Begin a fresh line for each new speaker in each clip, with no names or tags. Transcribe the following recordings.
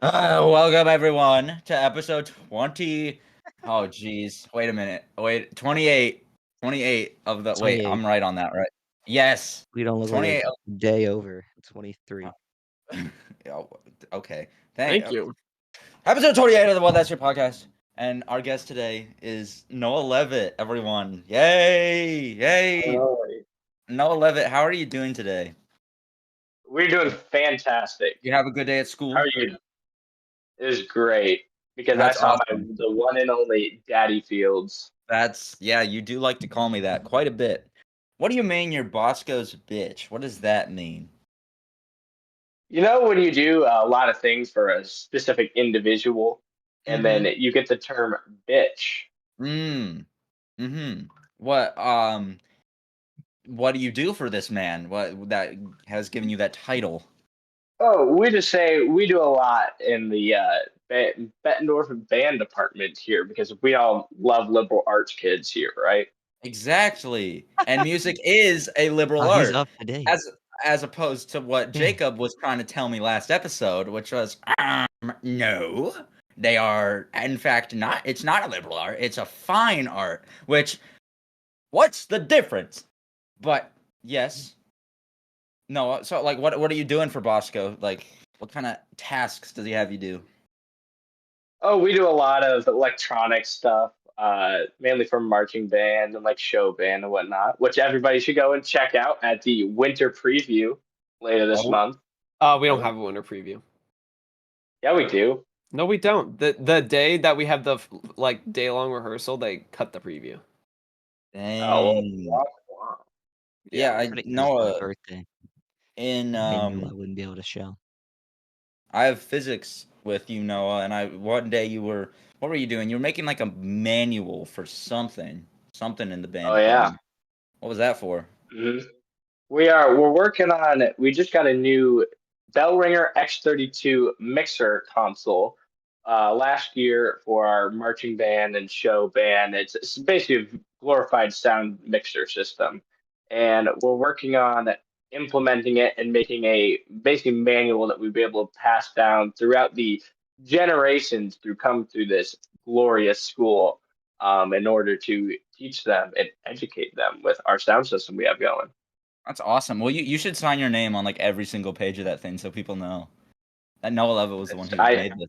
Welcome everyone to episode 20. Oh geez. Wait a minute. Wait, 28. 28 of the wait,
28.
I'm right on that, right? Yes.
We don't look like
28
a day over 23.
Oh, okay.
Thank you.
Episode 28 of the Well That's Your Podcast. And our guest today is Noah Leavitt, everyone. Yay! Yay! Noah Leavitt, how are you doing today?
We're doing fantastic.
You have a good day at school?
How are you? It was great because
That's
I saw
awesome.
the one and only Daddy Fields.
Yeah, you do like to call me that quite a bit. What do you mean your boss goes bitch? What does that mean?
You know when you do a lot of things for a specific individual, and then you get the term bitch.
Mm-hmm. What do you do for this man? What that has given you that title?
Oh, we just say we do a lot in the Bettendorf band department here because we all love liberal arts kids here, right?
Exactly. And music is a liberal
He's
art.
up to date.
As opposed to what Jacob was trying to tell me last episode, which was no, they are in fact not. It's not a liberal art. It's a fine art. Which, what's the difference? But yes, no. So like, what are you doing for Bosco? Like, what kind of tasks does he have you do?
Oh, we do a lot of electronic stuff, mainly for marching band and like show band and whatnot, which everybody should go and check out at the winter preview later this month.
We don't have a winter preview.
Yeah, we do.
No, we don't. The day that we have the day long rehearsal, they cut the preview.
Dang.
Wow.
Yeah, I know.
Birthday.
In
I wouldn't be able to show.
I have physics with you, Noah, and one day what were you doing? You were making like a manual for something in the band.
Oh yeah.
Department. What was that for?
Mm-hmm. We're working on. We just got a new Bellringer X32 mixer console last year for our marching band and show band. It's basically a glorified sound mixer system, and we're working on implementing it and making a basic manual that we'd be able to pass down throughout the generations come through this glorious school in order to teach them and educate them with our sound system we have going.
That's awesome. Well, you should sign your name on like every single page of that thing so people know that Noah Leavitt was the one who made this.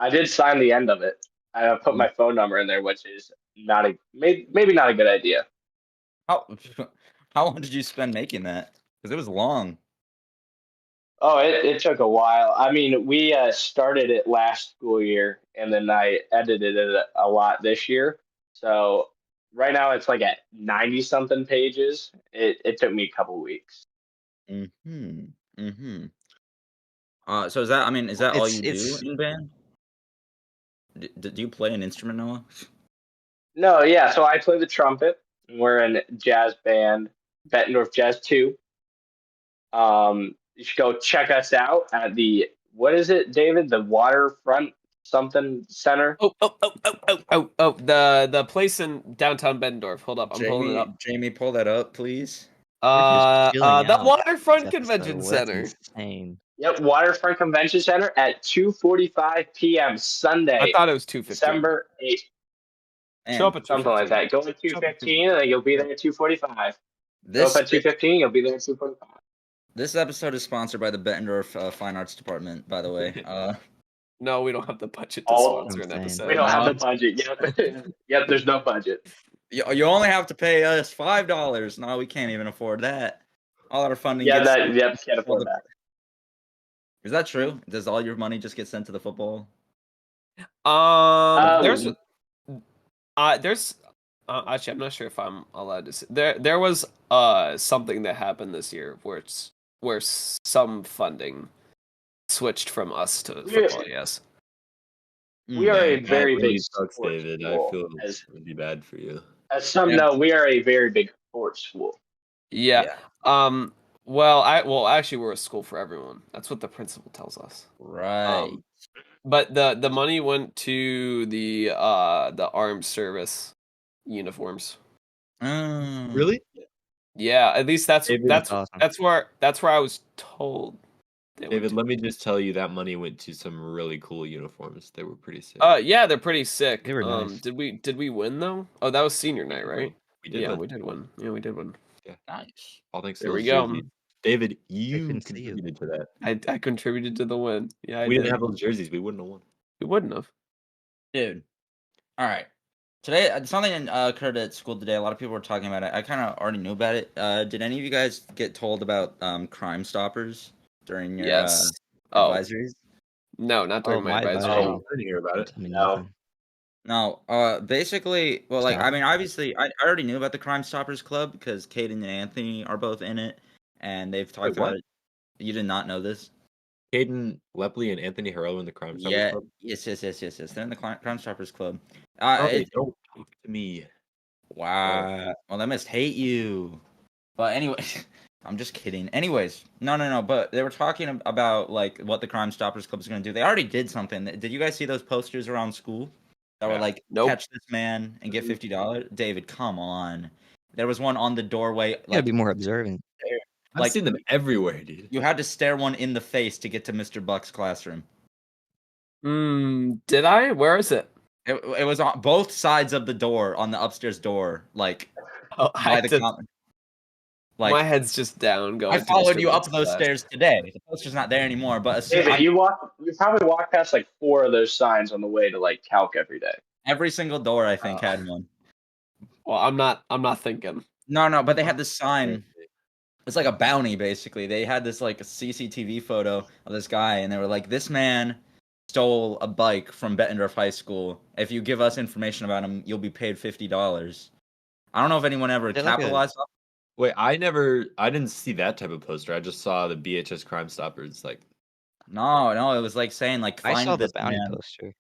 I did sign the end of it. I put my phone number in there, which is maybe not a good idea.
How long did you spend making that? Because it was long.
Oh, it took a while. I mean, we started it last school year, and then I edited it a lot this year. So right now it's like at 90 something pages. It took me a couple weeks.
So is that all you do in band? Do you play an instrument, Noah?
No, yeah. So I play the trumpet. We're in jazz band, Bettendorf Jazz 2. You should go check us out at what is it, David? The Waterfront something center.
The place in downtown Bettendorf. Hold up, I'm pulling it up.
Jamie, pull that up, please.
The Waterfront Convention Center.
Insane.
Yep, Waterfront Convention Center at 2:45 p.m. Sunday.
I thought it was 2:15.
December 8th.
Show up at
something like that. Go at 2:15 and then you'll be there at 2:45. Go up at 2:15, you'll be there at 2:45.
This episode is sponsored by the Bettendorf Fine Arts Department, by the way.
No, we don't have the budget to sponsor an episode.
We don't have the budget. Yep, there's no budget.
You only have to pay us $5. No, we can't even afford that. All our funding.
Can't afford that.
Is that true? Does all your money just get sent to the football?
There's actually, I'm not sure if I'm allowed to say. There was something that happened this year where some funding switched from us to football. Yes.
We are a very big
sports David.
School.
I feel really bad for you.
As some know, we are a very big sports school.
Yeah. Well, actually, we're a school for everyone. That's what the principal tells us.
Right.
But the money went to the armed service uniforms.
Really?
Yeah, at least that's
awesome.
that's where I was told They went
David,
to-
let me just tell you that money went to some really cool uniforms. They were pretty sick.
Yeah, they're pretty sick.
They were nice.
Did we win though? Oh, that was senior night, right?
We did
Yeah,
win.
we did win. Yeah, we did win.
Nice.
All thanks to
There we
those
go.
jerseys. David, you
couldn't see you.
contributed to that.
I contributed to the win. Yeah, I
We
did.
didn't have those jerseys. We wouldn't have won.
We wouldn't have.
Dude. All right. Today, something occurred at school today. A lot of people were talking about it. I kind of already knew about it. Did any of you guys get told about Crime Stoppers during your
Yes.
advisories?
No, not during my advisory.
advisory.
I didn't hear about it.
Tell me
No.
nothing.
No. Basically, well, like, I
Stop.
mean, obviously, I already knew about the Crime Stoppers Club because Caden and Anthony are both in it, and they've talked
Wait, what?
about it. You did not know this?
Caden Lepley and Anthony Harrell in the Crime Stoppers
Yeah.
Club.
Yes. They're in the Crime Stoppers Club.
Oh, they
It,
don't talk to me.
Wow. Well, they must hate you. But anyway, I'm just kidding. Anyways, no. But they were talking about like what the Crime Stoppers Club is going to do. They already did something. Did you guys see those posters around school that were
Yeah.
like,
Nope.
catch this man and get $50? David, come on. There was one on the doorway.
You gotta
Like,
be more observant.
I've
Like-
seen them everywhere, dude.
you had to stare one in the face to get to Mr. Buck's classroom.
Did I? Where is it?
It was on both sides of the door on the upstairs door, like
Oh,
by
I
the
did,
common. Like
my head's just down. Going.
I
to
followed
Mr.
you up
Buck's
those
class.
stairs today. The poster's not there anymore, but as soon,
David, you probably walk past like 4 of those signs on the way to like Calc every day.
every single door I think
Oh.
had one.
Well, I'm not thinking.
No, but they had this sign. It's like a bounty, basically. They had this like CCTV photo of this guy, and they were like, "This man stole a bike from Bettendorf High School. If you give us information about him, you'll be paid $50." I don't know if anyone ever
They're like a-
capitalized on.
Wait, I didn't see that type of poster. I just saw the BHS Crime Stoppers. Like,
No, it was like saying like
I
find
saw the
this
bounty
man.
poster.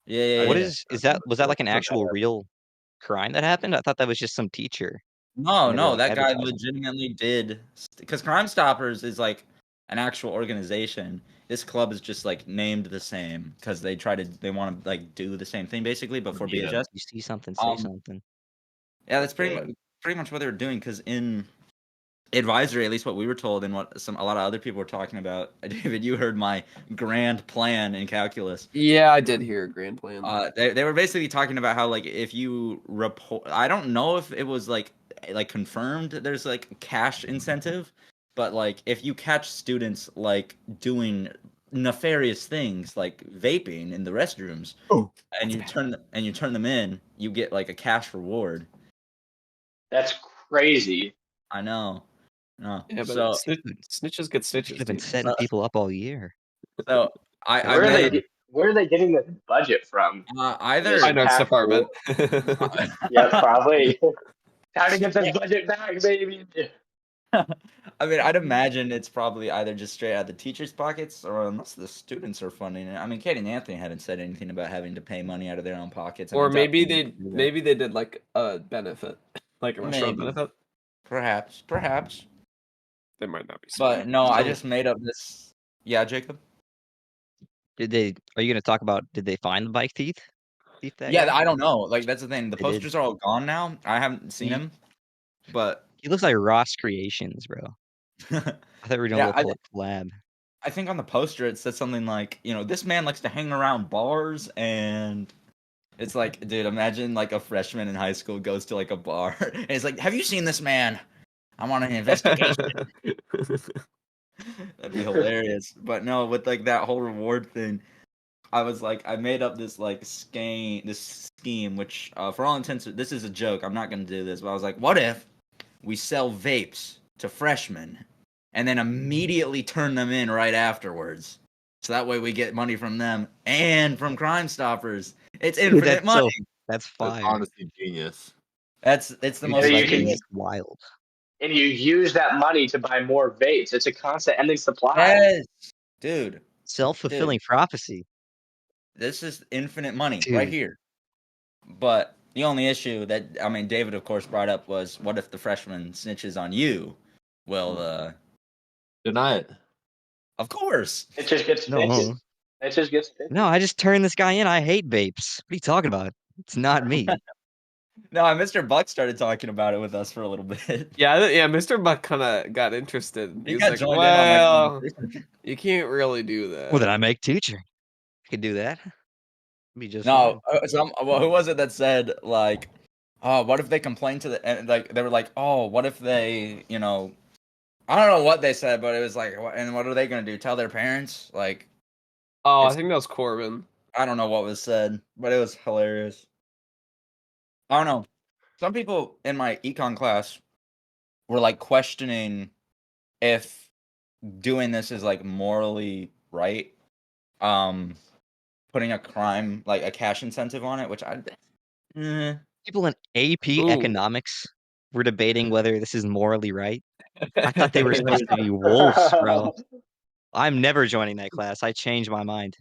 Yeah.
What
yeah.
is that? Was that like an actual real crime that happened? I thought that was just some teacher.
No,
And they were, like,
that guy
advertising.
legitimately did, because Crime Stoppers is like an actual organization. This club is just like named the same because they want to like do the same thing basically, but for
Yeah.
BHS.
You see something, say something.
Yeah, that's
Yeah.
pretty much what they were doing. Because in advisory, at least what we were told, and what a lot of other people were talking about. David, you heard my grand plan in calculus.
Yeah, I did hear a grand plan.
They were basically talking about how like if you report, I don't know if it was like confirmed that there's like cash incentive, but like if you catch students like doing nefarious things like vaping in the restrooms, and you turn them in, you get like a cash reward.
That's crazy.
I know. No.
yeah, but
so
snitches get stitches.
You've been
dude.
setting people up all year.
so I
Where
made
are they getting this budget from?
either
Finance
Cash
department.
Yeah, probably. Time to get this budget back, baby.
I mean, I'd imagine it's probably either just straight out of the teachers' pockets, or unless the students are funding it. I mean, Katie and Anthony hadn't said anything about having to pay money out of their own pockets. I
Or
mean,
maybe
definitely
they
do that.
maybe they did like a benefit, like a restaurant
Maybe.
benefit.
perhaps.
They might not be.
But no, I just made up this. Yeah, Jacob.
Are you going to talk about? Did they find the bike thief? That
Yeah,
guy?
I don't know. Like that's the thing. The
They did.
posters are all gone now. I haven't seen
He-
him, but
He looks like Ross Creations, bro. I thought we were doing
Yeah,
a little collab.
I think on the poster it said something like, this man likes to hang around bars, and it's like, dude, imagine like a freshman in high school goes to like a bar and he's like, "Have you seen this man? I'm on an investigation." That'd be hilarious. But no, with like that whole reward thing, I was like, I made up this like scheme, which for all intents, this is a joke. I'm not gonna do this, but I was like, what if we sell vapes to freshmen and then immediately turn them in right afterwards? So that way we get money from them and from Crime Stoppers. It's infinite
that's
money.
That's
That's
fire.
honestly genius.
It's the
Dude,
most.
you
that's
can-
just wild.
And you use that money to buy more vapes. It's a constant ending supply.
Yes, dude.
Self-fulfilling prophecy.
This is infinite money
Dude.
right here. But the only issue that David of course brought up was, what if the freshman snitches on you? Well,
Deny it.
of course.
It just gets
No.
stitches. It just gets stitches.
No, I just turned this guy in. I hate vapes. What are you talking about? It's not me.
No, Mr. Buck started talking about it with us for a little bit.
Yeah, Mr. Buck kind of got interested.
He
He was
got
like,
joined in on that
well,
conversation.
you can't really do that.
Well, then I make teacher. I could do that. Be just
No,
fine.
who was it that said like, oh, what if they complain to the and like they were like, oh, what if they, I don't know what they said, but it was like, and what are they gonna do? Tell their parents? Like,
Oh, I
it's-
think that was Corbin.
I don't know what was said, but it was hilarious. I don't know. Some people in my econ class were like questioning if doing this is like morally right. Putting a crime like a cash incentive on it, which
People in AP
Ooh.
economics were debating whether this is morally right. I thought they were supposed to be wolves, bro. I'm never joining that class. I changed my mind.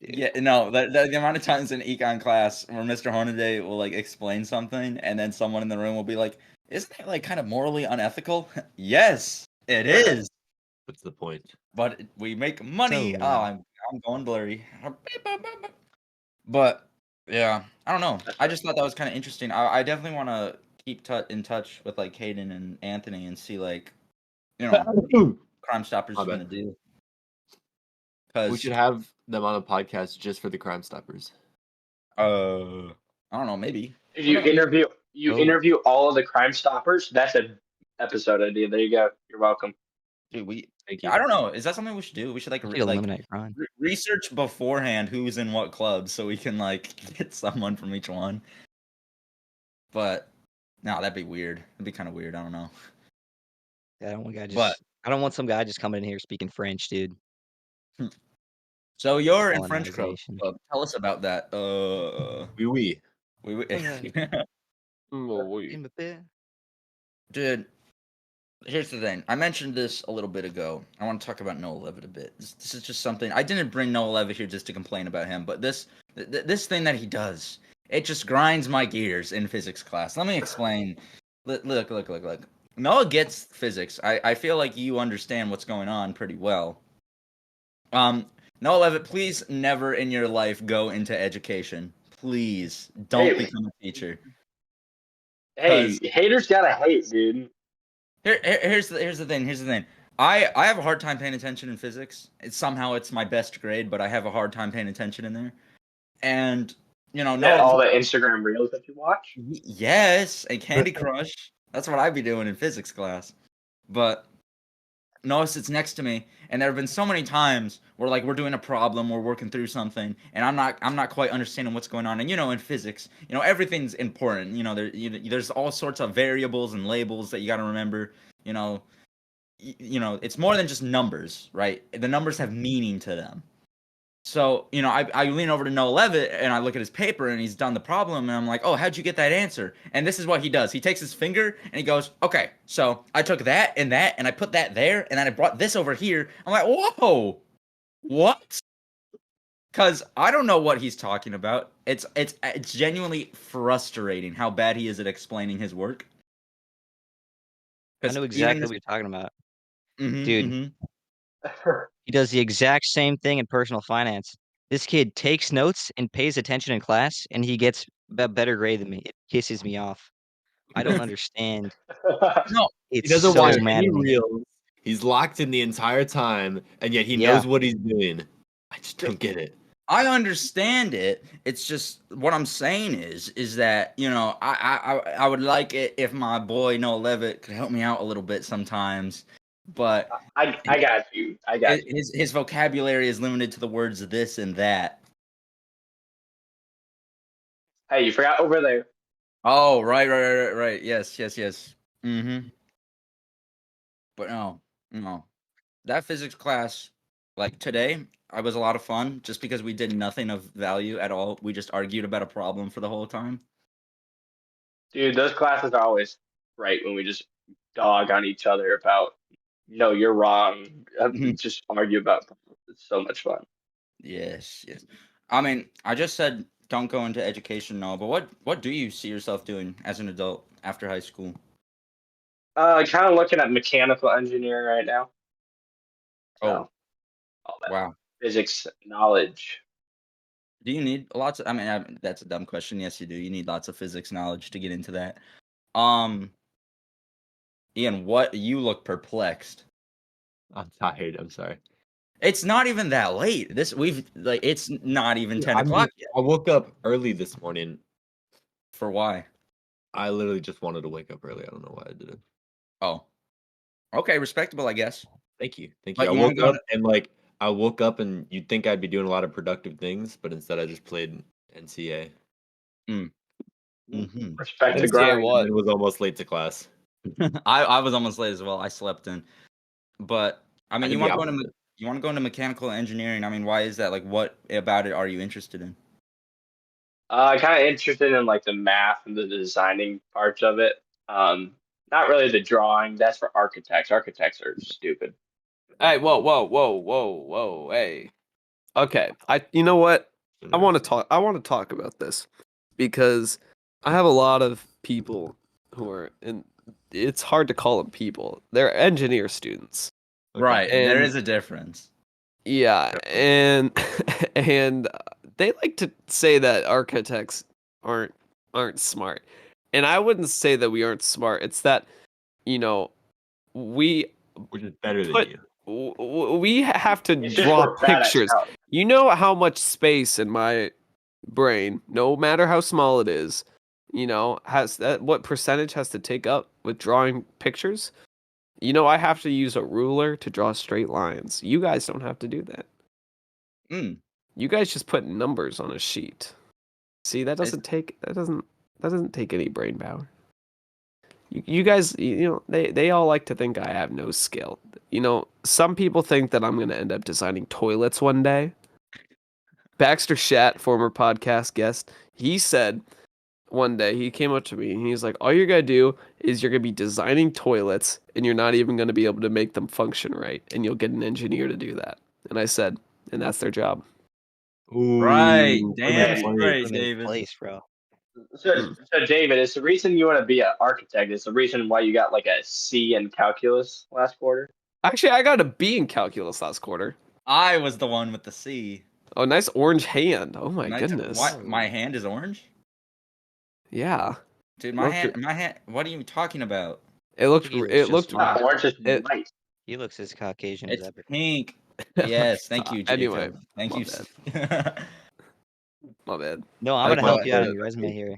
Yeah, no, the amount of times in econ class where Mr. Hornaday will like explain something and then someone in the room will be like, isn't that like kind of morally unethical? Yes, it is.
What's the point?
But we make money.
So,
Oh, I'm going blurry. But yeah, I don't know. I just thought that was kind of interesting. I definitely want to keep in touch with like Caden and Anthony and see like, Crime Stoppers
My
is gonna
bad.
do.
We
Because
should have them on a podcast just for the Crime Stoppers.
I don't know, maybe.
If you
Oh.
interview all of the Crime Stoppers, that's an episode idea. There you go. You're welcome.
Dude,
Thank you.
I don't know. Is that something we should do? We should like
we should eliminate crime.
research beforehand who's in what clubs so we can like get someone from each one. But no, that'd be weird. It'd be kind of weird. I don't know.
Yeah, I don't want guy
But-
I don't want some guy just coming in here speaking French, dude.
So you're in French Club.
Colonization.
Tell us about that.
Oui.
Dude, here's the thing. I mentioned this a little bit ago. I want to talk about Noah Levitt a bit. This is just something. I didn't bring Noah Levitt here just to complain about him, but this thing that he does, it just grinds my gears in physics class. Let me explain. Look. Noah gets physics. I feel like you understand what's going on pretty well. Noah Levitt, please never in your life go into education. Please don't become a teacher.
Hey, haters gotta hate, dude.
Here's the thing. I have a hard time paying attention in physics. It's my best grade, but I have a hard time paying attention in there. And
All the Instagram reels that you watch.
Yes, and Candy Crush. That's what I'd be doing in physics class. But Noah sits next to me, and there have been so many times where like we're doing a problem, we're working through something, and I'm not quite understanding what's going on. And in physics, everything's important. There's all sorts of variables and labels that you got to remember. It's more than just numbers, right? The numbers have meaning to them. So, I lean over to Noah Levitt and I look at his paper and he's done the problem and I'm like, oh, how'd you get that answer? And this is what he does. He takes his finger and he goes, okay, so I took that and I put that there and then I brought this over here. I'm like, whoa, what? Because I don't know what he's talking about. It's genuinely frustrating how bad he is at explaining his work.
I know exactly what you're talking about.
Mm-hmm,
Dude.
Mm-hmm.
He does the exact same thing in personal finance. This kid takes notes and pays attention in class, and he gets a better grade than me. It pisses me off. I don't understand.
No,
He
It's
doesn't
so
watch any
maddening.
reels. He's locked in the entire time, and yet he knows what he's doing. I just don't get it.
I understand it. It's just what I'm saying is that I would like it if my boy Noah Levitt could help me out a little bit sometimes, but
I got you.
his vocabulary is limited to the words this and that.
Hey, you forgot over there.
Oh, right. Yes. Mm-hmm. But no, that physics class, like today, I was a lot of fun just because we did nothing of value at all. We just argued about a problem for the whole time.
Dude, those classes are always right when we just dog on each other about, no, you're wrong. Just argue about problems. It's so much fun.
Yes. I mean, I just said don't go into education now, but what do you see yourself doing as an adult after high school?
Kind of looking at mechanical engineering right now.
Oh,
all that
wow.
physics knowledge.
Do you need lots of? I mean, that's a dumb question. Yes, you do. You need lots of physics knowledge to get into that. Ian, what? You look perplexed.
I'm tired. I'm sorry.
It's not even that late. It's not even 10 o'clock yet.
I woke up early this morning.
For why?
I literally just wanted to wake up early. I don't know why I did it.
Oh, okay, respectable, I guess.
Thank you.
But
I
you wanna
woke
go
up and like I woke up and you'd think I'd be doing a lot of productive things, but instead I just played NCA.
Mm-hmm.
Respect the
NCAA
grind.
what?
And it was almost late to class.
I was almost late as well. I slept in, but I mean,
did
you
the
want to go into
opposite.
you want to go into mechanical engineering. I mean, why is that? Like, what about it are you interested in?
Kind of interested in like the math and the designing parts of it. Not really the drawing. That's for architects. Architects are stupid.
Hey, whoa, hey. Okay, you know what? I want to talk about this because I have a lot of people who are and it's hard to call them people. They're engineer students.
Okay.
Right, there
And-
is a difference.
Yeah, and and they like to say that architects aren't smart. And I wouldn't say that we aren't smart. It's that, you know, we
Which is better than
But-
you.
we have to
It's just
draw
we're bad at
pictures.
counting.
You know how much space in my brain, no matter how small it is, has that what percentage has to take up with drawing pictures? I have to use a ruler to draw straight lines. You guys don't have to do that.
Mm.
You guys just put numbers on a sheet. See, that doesn't take any brain power. You guys, they all like to think I have no skill. Some people think that I'm going to end up designing toilets one day. Baxter Schatt, former podcast guest, he said one day, he came up to me and he's like, all you're going to do is you're going to be designing toilets and you're not even going to be able to make them function right. And you'll get an engineer to do that. And I said, and that's their job.
Right,
Ooh,
damn
okay.
straight,
Put him in
David.
place, bro.
So David, it's the reason you want to be an architect. It's the reason why you got like a C in calculus last quarter.
Actually, I got a B in calculus last quarter.
I was the one with the C.
Oh, nice orange hand. Oh my
Nice-
goodness.
What? My hand is orange,
Yeah.
dude.
Look
My hand. What are you talking about?
It looked
think he looks
it
just
looked
fine.
Orange is
It-
white.
He looks as Caucasian as
It's
ever.
pink. Yes, thank you, Jacob.
Anyway,
Thank
my
you.
my bad.
No, I'm
I
gonna help
thought
you out
that-
on your resume here.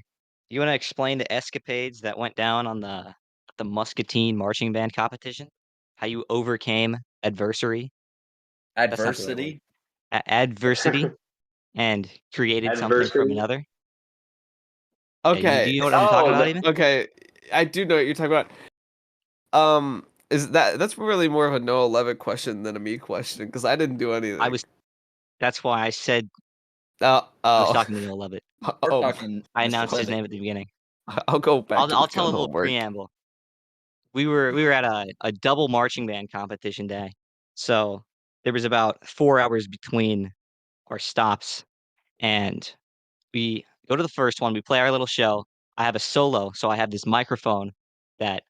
You want to explain the escapades that went down on the Muscatine marching band competition? How you overcame adversary, That's not the right
Adversity.
Adversity, and created something from
Adversity?
another? Yeah,
Okay.
do you know what I'm talking about?
the-
Even
Okay. I do know what you're talking about. That's really more of a Noah Levitt question than a me question because I didn't do anything.
I was. That's why I said I was
Oh.
talking to Noah Levitt.
We're
Oh,
talking.
I
Mr.
announced his
Levitt.
name at the beginning.
I'll go back to
I'll
the
tell a
gun
little
homework.
preamble. We were at a double marching band competition day, so there was about 4 hours between our stops, and we go to the first one. We play our little show. I have a solo, so I have this microphone that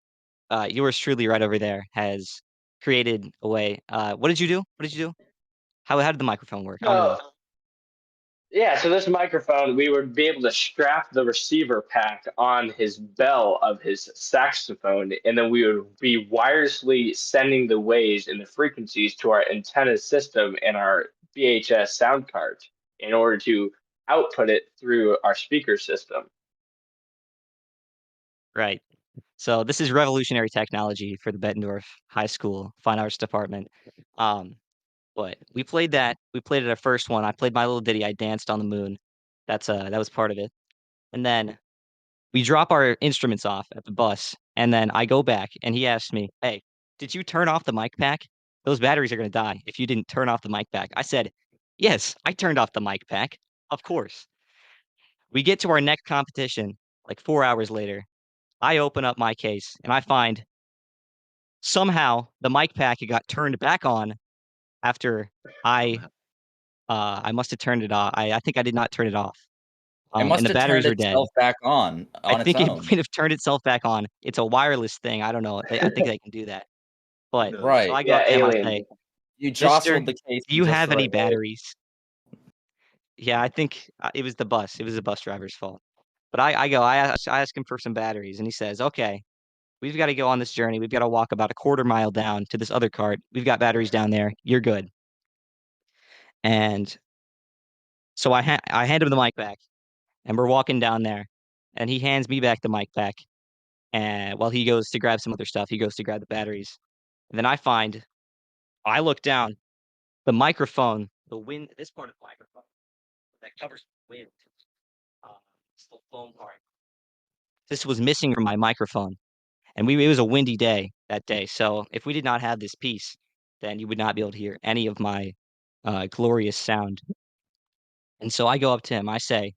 yours truly right over there has created a way. What did you do? What did you do? How did the microphone work? I want to know.
Yeah, so this microphone, we would be able to strap the receiver pack on his bell of his saxophone, and then we would be wirelessly sending the waves and the frequencies to our antenna system and our VHS sound cards in order to output it through our speaker system.
Right. So this is revolutionary technology for the Bettendorf High School Fine Arts Department. But we played that. We played it our first one. I played my little ditty. I danced on the moon. That was part of it. And then we drop our instruments off at the bus, and then I go back, and he asked me, "Hey, did you turn off the mic pack? Those batteries are gonna die if you didn't turn off the mic pack." I said, "Yes, I turned off the mic pack. Of course." We get to our next competition, like 4 hours later. I open up my case, and I find somehow the mic pack got turned back on after I must have turned it off. I think I did not turn it off.
It
And
must
the
have
batteries
turned
were dead.
itself back on
I
its
think it
own.
might have turned itself back on. It's a wireless thing. I don't know. I think they can do that. But
knows?
Right.
so I go
Yeah,
up to him. I
alien.
say,
You
"Mister,
jostled the case
do
in
you
just
have
the
any
right way.
batteries?" Yeah, I think it was the bus. It was the bus driver's fault. But I ask him for some batteries, and he says, "Okay, we've got to go on this journey. We've got to walk about a quarter mile down to this other cart. We've got batteries down there. You're good." And so I hand him the mic back, and we're walking down there, and he hands me back the mic back. And while he goes to grab some other stuff, he goes to grab the batteries. And then I look down, the microphone, the wind, this part of the microphone that covers wind, uh, this little foam part. This was missing from my microphone, and it was a windy day that day. So if we did not have this piece, then you would not be able to hear any of my glorious sound. And so I go up to him. I say,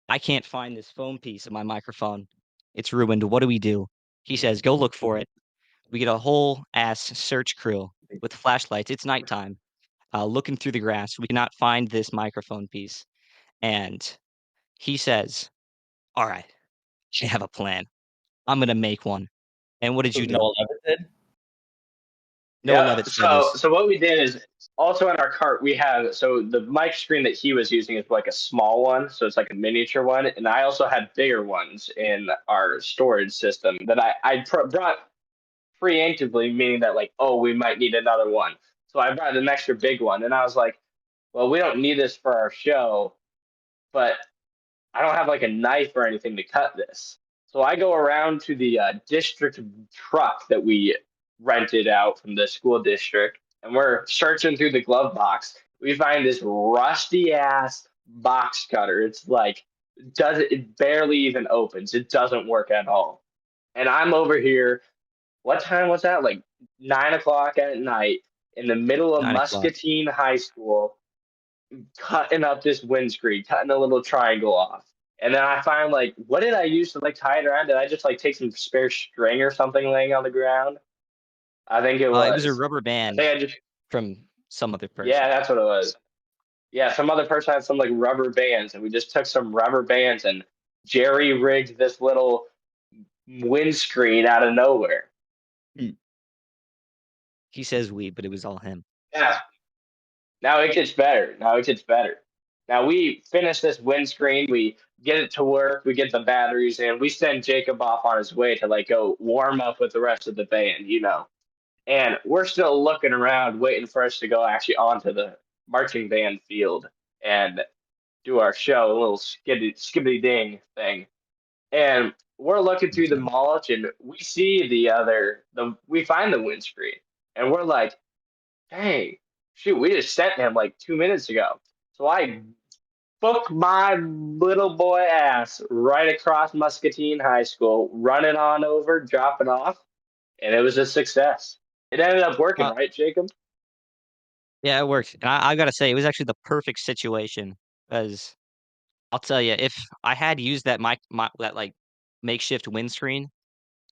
"I can't find this foam piece of my microphone. It's ruined. What do we do?" He says, "Go look for it." We get a whole ass search crew with flashlights. It's nighttime, looking through the grass. We cannot find this microphone piece. And he says, "All right, I have a plan. I'm gonna make one." And what did you do?
Noah Levitt did.
Noah
Yeah.
Levitt said
So
this.
so what we did is also in our cart we have so the mic screen that he was using is like a small one, so it's like a miniature one, and I also had bigger ones in our storage system that I brought preemptively, meaning that like oh we might need another one. So I brought an extra big one, and I was like, well we don't need this for our show, but I don't have like a knife or anything to cut this. So I go around to the district truck that we rented out from the school district, and we're searching through the glove box. We find this rusty ass box cutter. It's like it barely even opens. It doesn't work at all. And I'm over here. What time was that? Like 9 o'clock at night in the middle of
9 o'clock.
Muscatine High School cutting up this windscreen, cutting a little triangle off. And then I find like, what did I use to like tie it around? Did I just like take some spare string or something laying on the ground? I think it
It was a
was.
rubber
I
band
think I just,
from some other
yeah,
person.
that's what it was. Yeah, some other person had some like rubber bands, and we just took some rubber bands and jerry rigged this little windscreen out of nowhere.
He says we, but it was all him.
Yeah, now it gets better. Now it gets better. Now we finish this windscreen. We get it to work. We get the batteries in. We send Jacob off on his way to like go warm up with the rest of the band, you know. And we're still looking around, waiting for us to go actually onto the marching band field and do our show, a little skibbity ding thing. And we're looking through the mulch, and we see we find the windscreen, and we're like, dang, shoot, we just sent him like 2 minutes ago. So I booked my little boy ass right across Muscatine High School, running on over, dropping off, and it was a success. It ended up working,
Uh,
right, Jacob?
yeah, it worked. And I gotta say, it was actually the perfect situation because I'll tell you, if I had used that like makeshift windscreen,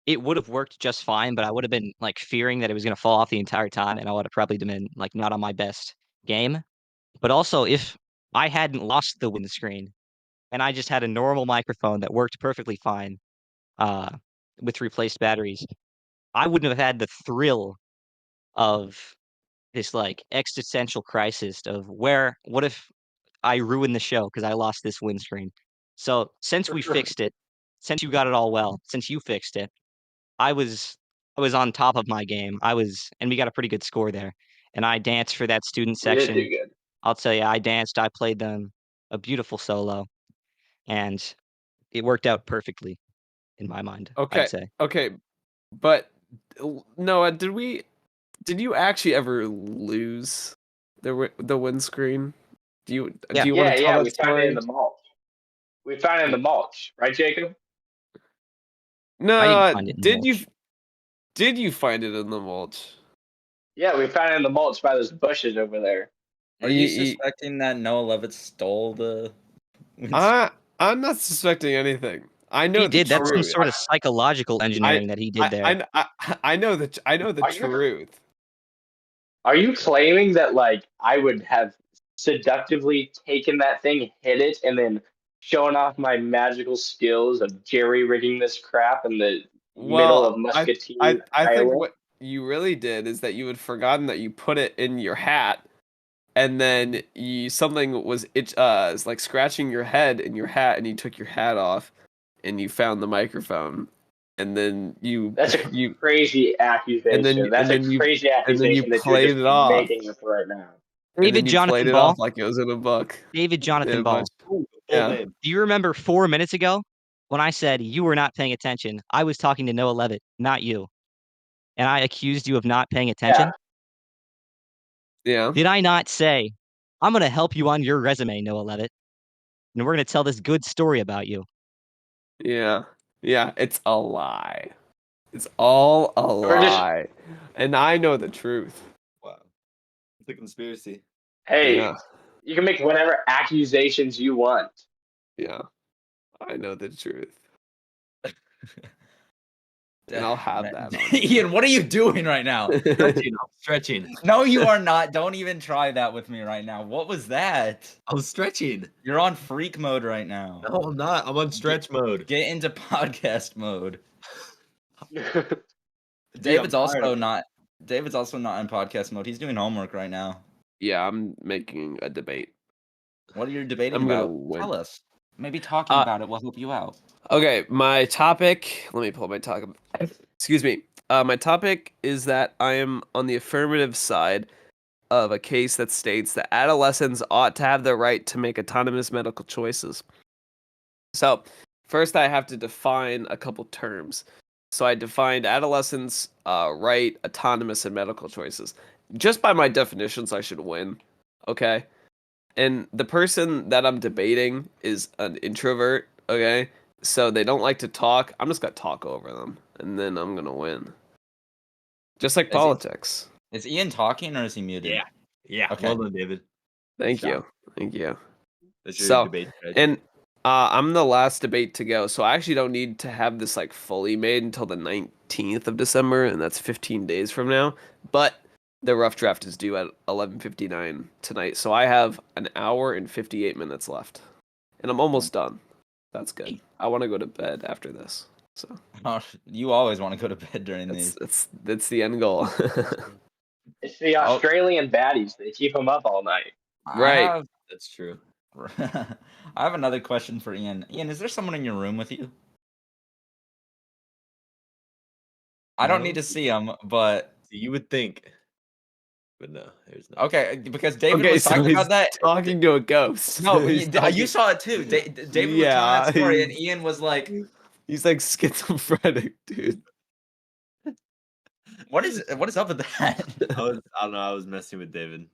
it would have worked just fine. But I would have been like fearing that it was gonna fall off the entire time, and I would have probably been like not on my best game. But also, if I hadn't lost the windscreen and I just had a normal microphone that worked perfectly fine, uh, with replaced batteries, I wouldn't have had the thrill of this like existential crisis of what if I ruined the show because I lost this windscreen. So since you got it all well, since you fixed it, I was I was on top of my game. And we got a pretty good score there. And I danced for that student
We did
section.
do good.
I'll tell you, I danced. I played them a beautiful solo, and it worked out perfectly in my mind. I'd
Okay,
say.
okay, but Noah, did you actually ever lose the windscreen? Do
Yeah,
you want
Yeah,
to tell
yeah, we
that
found it in
story?
the mulch. We found it in the mulch, right, Jacob?
I didn't
No,
find it in the mulch.
did you find it in the mulch?
Yeah, we found it in the mulch by those bushes over there.
Are you suspecting that Noah Levitt stole the?
I'm not suspecting anything. I know
He
the
did. That's some
truth.
sort of psychological
I
engineering that he did there.
I know the
Are you
truth.
Are you claiming that like I would have seductively taken that thing, hit it, and then shown off my magical skills of jerry rigging this crap in the middle of
Well,
Muscatine,
I think
Iowa?
what you really did is that you had forgotten that you put it in your hat, and then something was it's like scratching your head in your hat, and you took your hat off, and you found the microphone, and then
That's a
you
crazy accusation. That's a crazy
and then you
accusation that you're
played
just
it off,
making up right now.
and then
David
you played
Jonathan
it off
Ball.
like it was in a book.
David Jonathan Ball.
Yeah.
Do you remember 4 minutes ago when I said you were not paying attention? I was talking to Noah Leavitt, not you. And I accused you of not paying attention?
Yeah.
Did I not say, I'm going to help you on your resume, Noah Leavitt, and we're going to tell this good story about you?
Yeah. Yeah. It's a lie. It's all a lie. And I know the truth.
Wow. It's a conspiracy.
Hey,
Yeah.
you can make whatever accusations you want.
Yeah. I know the truth. And I'll have that on you.
Ian, what are you doing right now?
Stretching.
No, you are not. Don't even try that with me right now. What was that?
I was stretching.
You're on freak mode right now.
No, I'm not. I'm on stretch mode.
Get into podcast mode.
Dude,
David's
I'm
also
tired.
not in podcast mode. He's doing homework right now.
Yeah, I'm making a debate.
What are you debating
I'm gonna
about?
win.
Tell us. Maybe talking about it will help you out.
Okay, my topic. Let me pull my topic. Excuse me. My topic is that I am on the affirmative side of a case that states that adolescents ought to have the right to make autonomous medical choices. So, first I have to define a couple terms. So I defined adolescents' right, autonomous, and medical choices. Just by my definitions, I should win. Okay? And the person that I'm debating is an introvert, okay? So they don't like to talk. I'm just gonna talk over them, and then I'm gonna win. Just like politics.
Is Ian talking or is he muted?
Yeah. Yeah.
Okay.
Well done, David.
Thank
Good
you. Thank you.
That's your
So,
debate strategy.
and I'm the last debate to go, so I actually don't need to have this like fully made until the 19th of December, and that's 15 days from now. But the rough draft is due at 11:59 tonight, so I have an hour and 58 minutes left, and I'm almost done. That's good. I want to go to bed after this. So
Oh, you always want to go to bed during these.
that's the end goal.
It's the Australian baddies. They keep them up all night.
Right.
That's true.
I have another question for Ian. Ian, is there someone in your room with you? I don't need to see him, but
You would think. But no, there's not.
okay, because David was talking about that.
Talking to a ghost.
No, you saw it too. David was telling that story, and Ian was like,
he's like schizophrenic, dude.
What is up with that?
I don't know. I was messing with David.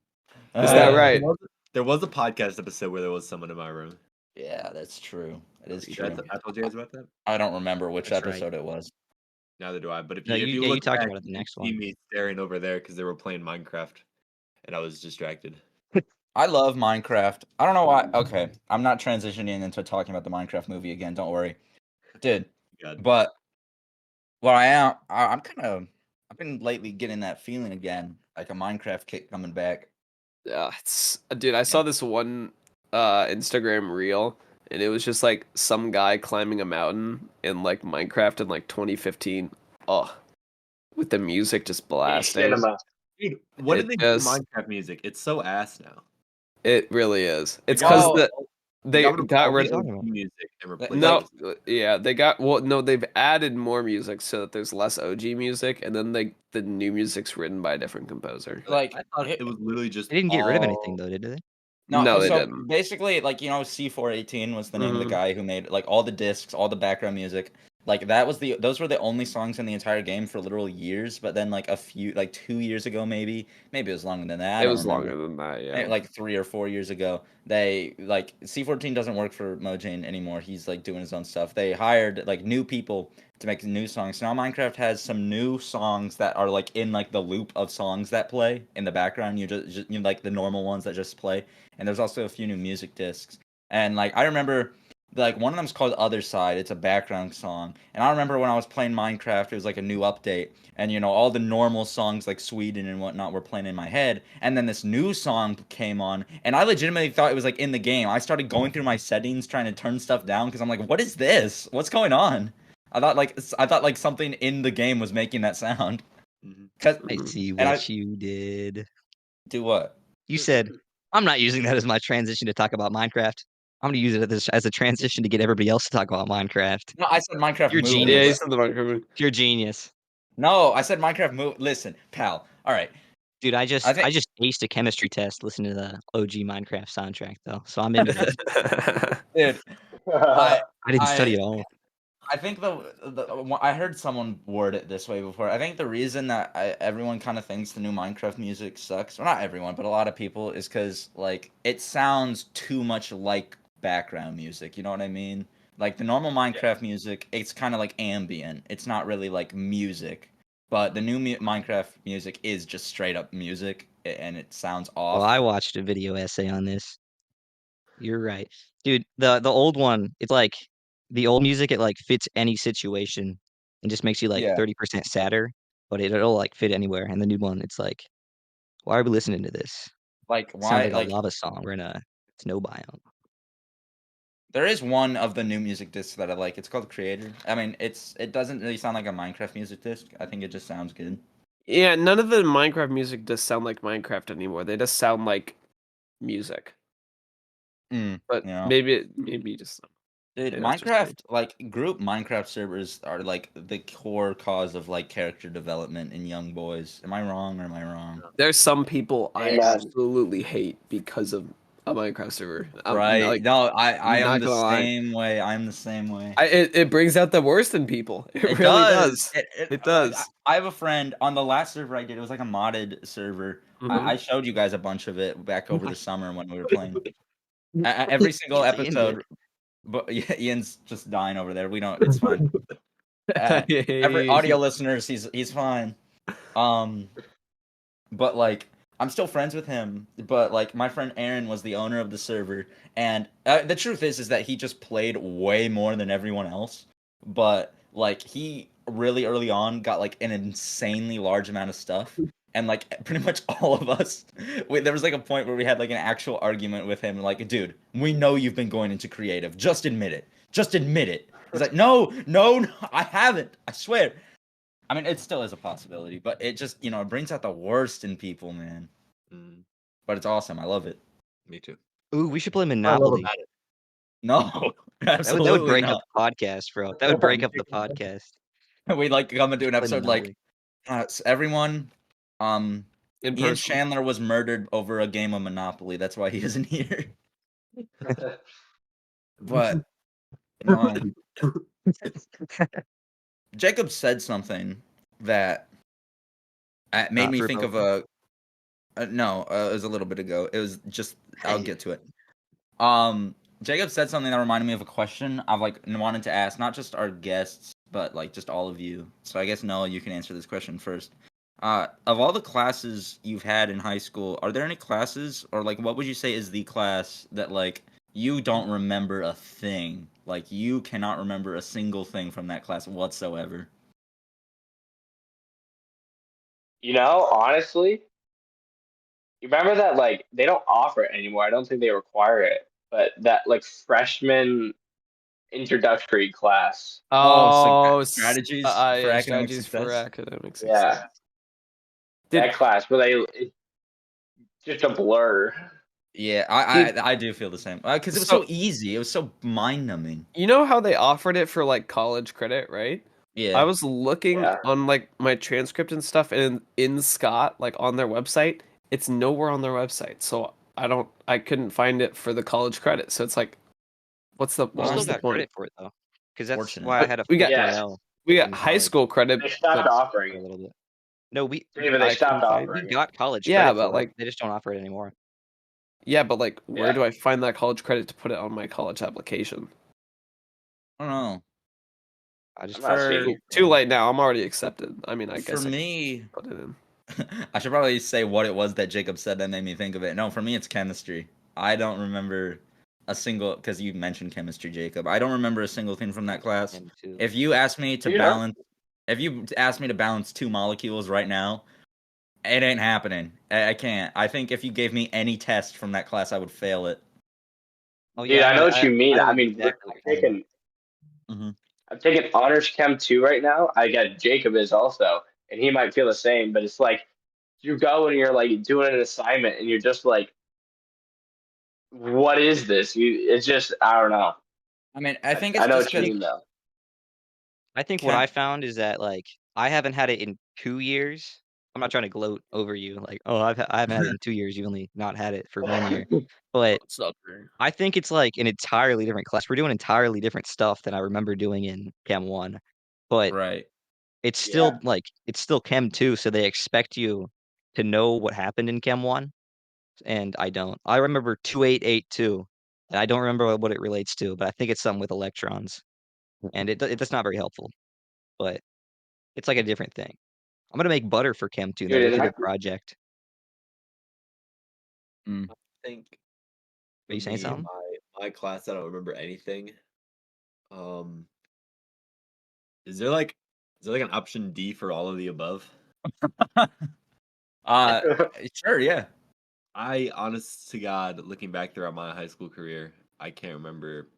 Is that right?
There was a podcast episode where there was someone in my room.
Yeah, that's true. It is true.
I told you guys about that.
I don't remember which
That's
episode it was.
Neither do I. But if
No,
you
you
look
talked
back,
about it the next
you see
one.
me staring over there because they were playing Minecraft, and I was distracted.
I love Minecraft. I don't know why. Okay, I'm not transitioning into talking about the Minecraft movie again. Don't worry, dude.
God.
But what I am, I've been lately getting that feeling again, like a Minecraft kick coming back.
Yeah, dude. I saw this one Instagram reel, and it was just like some guy climbing a mountain in like Minecraft in like 2015. Oh, with the music just blasting.
Cinema.
Dude, what
It
did they do to
just-
Minecraft music? It's so ass now.
It really is. It's
Oh,
because they got rid
of-
of.
music and replaced
No,
it.
yeah, they've added more music so that there's less OG music, and then the new music's written by a different composer.
Like
I thought it was literally just.
They didn't get rid of anything
all-
though, did they?
No, they
so
didn't.
basically, like, C418 was the name of the
Mhm.
guy who made like all the discs, all the background music. Like those were the only songs in the entire game for literal years. But then like 2 years ago, maybe it was longer than that. I
It
don't
was
remember.
longer than that, yeah.
Like 3 or 4 years ago, they like C14 doesn't work for Mojang anymore. He's like doing his own stuff. They hired like new people to make new songs. Now Minecraft has some new songs that are like in like the loop of songs that play in the background. You like the normal ones that just play. And there's also a few new music discs. And like I remember like one of them's called Other Side. It's a background song. And I remember when I was playing Minecraft, it was like a new update. And all the normal songs like Sweden and whatnot were playing in my head. And then this new song came on, and I legitimately thought it was like in the game. I started going through my settings trying to turn stuff down because I'm like, what is this? What's going on? I thought like something in the game was making that sound.
Mhm.
'Cause
I see
And
what you did.
do what?
You said I'm not using that as my transition to talk about Minecraft. I'm gonna use it as a transition to get everybody else to talk about Minecraft.
No, I said Minecraft
You're
movies.
genius.
Yeah, he said the Minecraft.
You're genius.
No, I said Minecraft movie. Listen, pal. All right.
Dude, I just
think
aced a chemistry test listening to the OG Minecraft soundtrack though, so I'm into this.
dude, I
I didn't study at all.
I think I heard someone word it this way before. I think the reason that everyone kind of thinks the new Minecraft music sucks, well, not everyone, but a lot of people, is because like it sounds too much like background music. You know what I mean? Like the normal Minecraft music, it's kind of like ambient. It's not really like music, but the new Minecraft music is just straight up music, and it sounds off.
Well, I watched a video essay on this. You're right. Dude, the old one, it's like the old music, it like fits any situation and just makes you like
Yeah.
30% sadder, but it'll like fit anywhere. And the new one, it's like, why are we listening to this?
Like
It sounds
why?
like a lava song. We're in a snow biome.
There is one of the new music discs that I like. It's called Creator. I mean, it doesn't really sound like a Minecraft music disc. I think it just sounds good.
Yeah, none of the Minecraft music does sound like Minecraft anymore. They just sound like music. But
Yeah.
maybe just
Dude,
Yeah, that's just
Minecraft, like group Minecraft servers are like the core cause of like character development in young boys. Am I wrong or am I wrong?
there's some people I
Amen.
absolutely hate because of a Minecraft server.
Right.
Like,
No, I am
not
the
gonna lie.
same way. I'm the same way.
It brings out the worst in people. It really does. It does.
I have a friend on the last server I did. It was like a modded server.
Mhm.
I showed you guys a bunch of it back over the summer when we were playing. Every single
Is Ian
episode.
good?
But yeah, Ian's just dying over there. We don't. It's fine. Every audio listeners, he's fine. But like I'm still friends with him. But like my friend Aaron was the owner of the server, and the truth is that he just played way more than everyone else. But like he really early on got like an insanely large amount of stuff. And like pretty much all of us, there was like a point where we had like an actual argument with him. Like, dude, we know you've been going into creative. Just admit it. Just admit it. He's like, no, I haven't. I swear. I mean, it still is a possibility, but it just it brings out the worst in people, man. But it's awesome. I love it.
Me too.
Ooh, we should play
I love
Monopoly.
about it.
No,
That
absolutely
would break
not.
up the podcast, bro. That would break up the podcast.
We like come and do an
Play
episode like
Monopoly.
everyone.
In
Ian
person.
Chandler was murdered over a game of Monopoly. That's why he isn't here. But no. Jacob said something that made
Not
me
for
think of
both.
no, it was a little bit ago. It was just I'll
Hey.
get to it. Jacob said something that reminded me of a question I've like wanted to ask not just our guests, but like just all of you. So I guess Noah, you can answer this question first. Of all the classes you've had in high school, are there any classes or like what would you say is the class that like you don't remember a thing? Like you cannot remember a single thing from that class whatsoever.
Honestly, you remember that like they don't offer it anymore. I don't think they require it, but that like freshman introductory class.
Strategies for academic
strategies
success.
for academic success.
Yeah, that class where it's just a blur.
Yeah, I do feel the same because it was so easy. It was so mind numbing.
You know how they offered it for like college credit, right?
Yeah,
I was looking on like my transcript and stuff, and in Scott, like on their website, it's nowhere on their website. So I couldn't find it for the college credit. So it's like, what's the
We still
point?
got credit for it though, because that's
Fortunate.
why I had a
We got-
4.0
We got
in
high
college.
school credit.
They stopped
but
offering
for a
it.
little bit. No, we
David, they
I
stopped
couldn't find
offering
we
it.
got college
Yeah,
credit
but,
for
like-
it. They just don't offer it anymore.
Yeah, but like, where
Yeah.
do I find that college credit to put it on my college application?
I don't know.
I just
I'm not seeing it.
Too late now. I'm already accepted. I mean, I guess
For
I
me,
put it in.
I should probably say what it was that Jacob said that made me think of it. No, for me, it's chemistry. I don't remember a single because you mentioned chemistry, Jacob. I don't remember a single thing from that class.
Him too.
If you ask me to
You know?
balance, if you ask me to balance two molecules right now, it ain't happening. I can't. I think if you gave me any test from that class, I would fail it.
Oh
Dude, I know what you mean. I
know
mean,
exactly what
I'm
you're talking
taking
Mhm.
I'm taking honors chem 2 right now. I got Jacob is also, and he might feel the same. But it's like you go and you're like doing an assignment, and you're just like what is this? It's just I don't know.
I mean, I think
I
it's
know
just
what you
because
mean though.
I think what I found is that like I haven't had it in 2 years. I'm not trying to gloat over you, like, oh, I haven't had it in 2 years. You've only not had it for 1 year. But
It's not fair.
I think it's like an entirely different class. We're doing entirely different stuff than I remember doing in Chem 1. But
right.
it's
Yeah.
still like it's still Chem 2, so they expect you to know what happened in Chem 1, and I don't. I remember 2882, and I don't remember what it relates to, but I think it's something with electrons, and that's not very helpful, but it's like a different thing. I'm gonna make butter for Chem 2 though.
Dude,
It's a
and
good project.
I think
Are
for
you saying
me,
something?
my class, I don't remember anything. Um, is there like an option D for all of the above?
Uh, sure, yeah.
I, honest to God, looking back throughout my high school career, I can't remember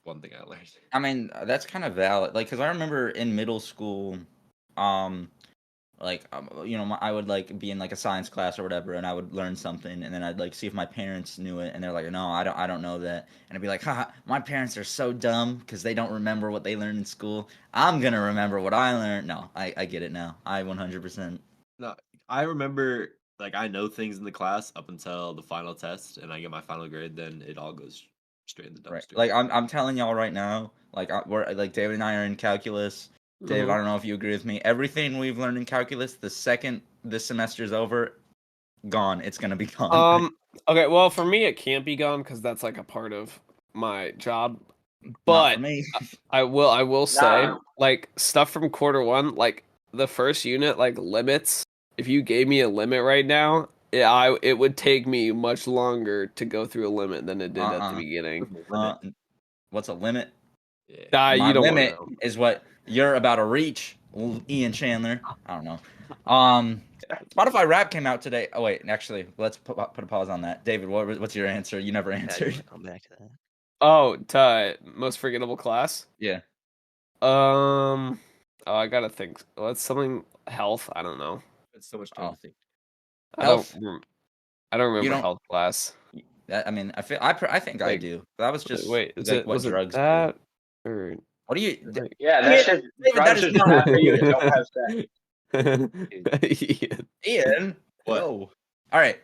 one thing I learned.
I mean, that's kind of valid. Like, cause I remember in middle school, um, I would like be in like a science class or whatever, and I would learn something, and then I'd like see if my parents knew it, and they're like, no, I don't know that, and I'd be like, haha, my parents are so dumb because they don't remember what they learned in school. I'm gonna remember what I learned. No, I get it now. I 100%.
No, I remember like I know things in the class up until the final test, and I get my final grade. Then it all goes straight in the
Right.
dumpster.
Like I'm telling y'all right now, like we're like David and I are in calculus. David, I don't know if you agree with me. Everything we've learned in calculus, the second this semester's over, gone. It's gonna be gone.
Okay, well, for me, it can't be gone because that's like a part of my job.
Not
But
for me.
I will say,
Nah.
like stuff from quarter one, like the first unit, like limits. If you gave me a limit right now, it would take me much longer to go through a limit than it did at the beginning.
What's a limit?
Yeah.
You
My
don't want to
limit
know.
is what you're about to reach, Ian Chandler. I don't know. Spotify Rap came out today. Oh wait, actually, let's put a pause on that. David, what's your answer? You never
Yeah, you
answered.
wanna come back to that.
Oh, most forgettable class.
Yeah.
Oh, I gotta think. What's something health? I don't know.
It's so much time to think.
I
Health.
I don't remember
You don't.
health class.
I mean, I think I
Like,
do. That was just
wait,
like what
was it
drugs do.
that or
What do you,
like,
Yeah,
Ian,
that's just
David? That
drugs
is
just
not
bad for you. Don't have sex.
Ian.
What?
No. All right.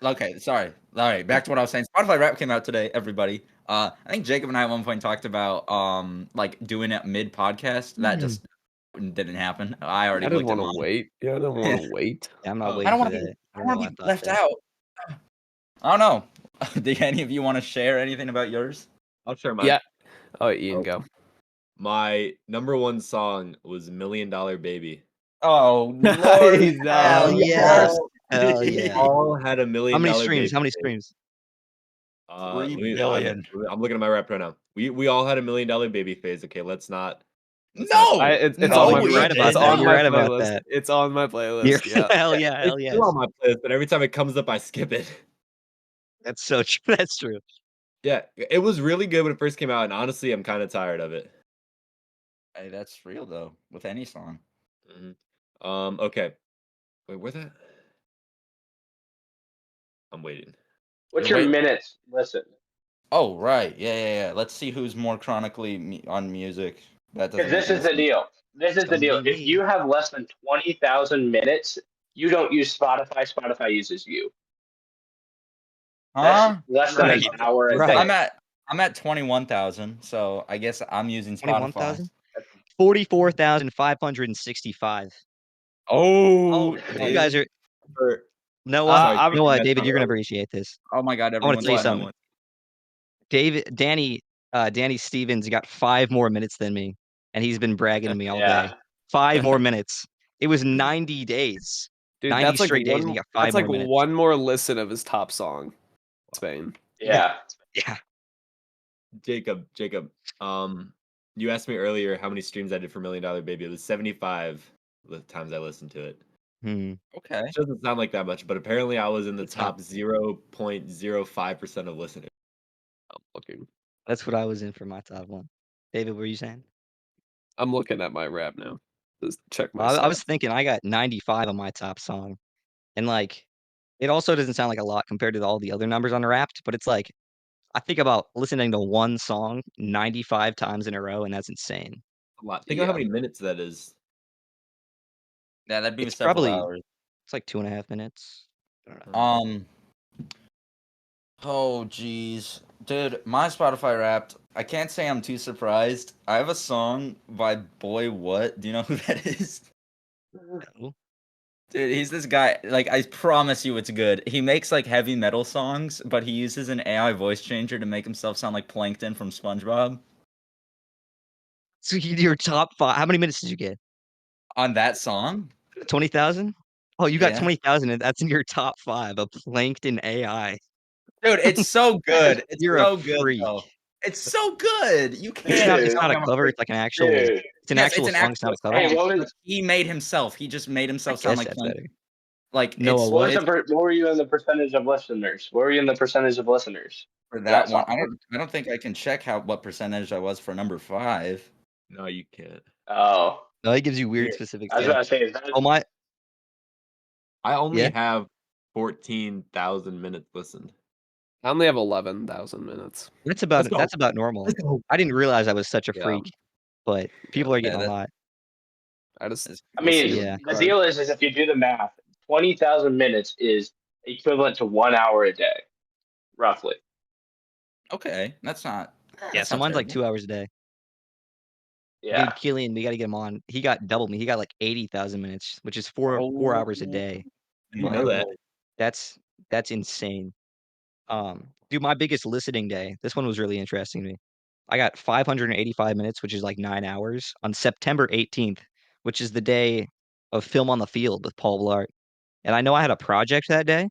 Okay. Sorry. All right. Back to what I was saying. Spotify Rap came out today. Everybody. I think Jacob and I at one point talked about like doing it mid podcast. That just didn't happen. I already
I didn't
looked at
want to
mine.
wait. Yeah, I didn't want to wait.
Yeah, I'm not
Oh,
I
waiting
don't
for
want to be.
that.
I
I
don't
don't know
want
why
to
I
be
thought
left
that.
out. I don't know. Do any of you want to share anything about yours?
I'll share mine.
Yeah. Oh, Ian, go.
My number one song was "Million Dollar Baby."
Oh Lord,
Hell
have
yeah.
mercy.
Hell
We
yeah.
all had a
How
million
many
dollar
streams?
baby
How many
phase.
streams?
3 billion.
I'm looking at my rap right now. We all had a $1 million baby phase. Okay, let's not.
No,
It's
no,
on
Oh,
my
you're
Ian,
right
it's
about
it's
that.
on
You're
my
right about
playlist.
that.
It's on my
You're
playlist. Yeah.
hell yeah, hell
It's
yes.
still on my playlist, but every time it comes up, I skip it.
That's so true. That's true.
Yeah, it was really good when it first came out, and honestly, I'm kind of tired of it.
Hey, that's real though. With any song.
Okay. Wait, where that? I'm waiting.
What's
You're
your
wait.
minutes? Listen,
Oh right, yeah. Let's see who's more chronically on music. That
because
doesn't make
this
any
is the
sense.
deal. This is
It's
the
gonna
deal.
be
If you
me.
have less than 20,000 minutes, you don't use Spotify. Spotify uses you. That's
Huh?
less than an
Right.
hour a
Right.
day.
I'm at 21,000, so I guess I'm using Spotify.
21,000? 44,565.
Oh,
You guys are
For,
Noah.
sorry,
I'm
Noah,
that's
David,
not
you're gonna
relevant.
appreciate this.
oh my God!
I want to
Everyone's
tell you
what?
saying
something. Danny Stevens got 5 more minutes than me, and he's been bragging to me all day.
Yeah.
5 more minutes. It was 90 days.
Dude,
90 straight days, and he got 5 more minutes.
one more listen of his top song. Spain.
Yeah.
Yeah.
Jacob, you asked me earlier how many streams I did for $1 Million Baby. It was 75 the times I listened to it.
Okay.
Which doesn't sound like that much, but apparently I was in the
It's not.
top 0.05% of listeners.
I'm looking.
That's what I was in for my top one. David, what were you saying?
I'm looking at my rap now. Just check my
I was
stats.
thinking I got 95 on my top song, and like It also doesn't sound like a lot compared to all the other numbers on Wrapped, but it's like I think about listening to one song 95 times in a row, and that's insane.
A lot. Think of how
Yeah.
many minutes that is.
Yeah, that'd be
It's
several
probably
hours.
it's like 2.5 minutes. I don't know.
Oh geez, dude, my Spotify Wrapped. I can't say I'm too surprised. I have a song by Boy What. Do you know who that is?
No.
Dude, he's this guy. Like, I promise you, it's good. He makes like heavy metal songs, but he uses an AI voice changer to make himself sound like Plankton from SpongeBob.
So your top 5. How many minutes did you get?
On that song,
20,000? Oh, you got
yeah,
20,000, and that's in your top 5 of Plankton AI.
dude, it's so good. It's
You're a
so good
freak.
though. It's so good. You
It's
can't
not
tell
a
me I'm a
cover,
freak.
it's like an actual
Dude.
it's an
Yes,
actual
it's an
song, it's not
actual
a cover?
Hey,
song.
what
Like,
was
he made himself. He just made
I
himself sound
guess
like
that's
Plankton.
better.
Like,
Noah,
it's
what?
it's
what were you in the percentage of listeners? What were you in the percentage of listeners
for
for
that
that
one.
song?
I don't think I can check what percentage I was for number 5.
No, you can't.
Oh,
No, he gives you weird
yeah.
specifics
I was
though.
gonna say, is that
Oh my
I only
yeah?
have 14,000 minutes listened.
I only have 11,000 minutes.
That's
Let's go.
about normal.
Let's go.
I didn't realize I was such a
Yeah.
freak, but people are
Yeah,
getting a
that
lot.
I just
is
I
listen
mean,
to
Yeah.
it
the
hard.
deal is if you do the math, 20,000 minutes is equivalent to 1 hour a day, roughly.
okay. That's not.
Yeah,
That's
so
not
mine's like
terrible.
2 hours a day.
Yeah.
Dude, Killian, we gotta get him on. He got double me. He got like 80,000 minutes, which is 4 hours a day.
I didn't know that.
That's insane. Dude, my biggest listening day, this one was really interesting to me. I got 585 minutes, which is like 9 hours, on September 18th, which is the day of Film on the Field with Paul Blart. And I know I had a project that day,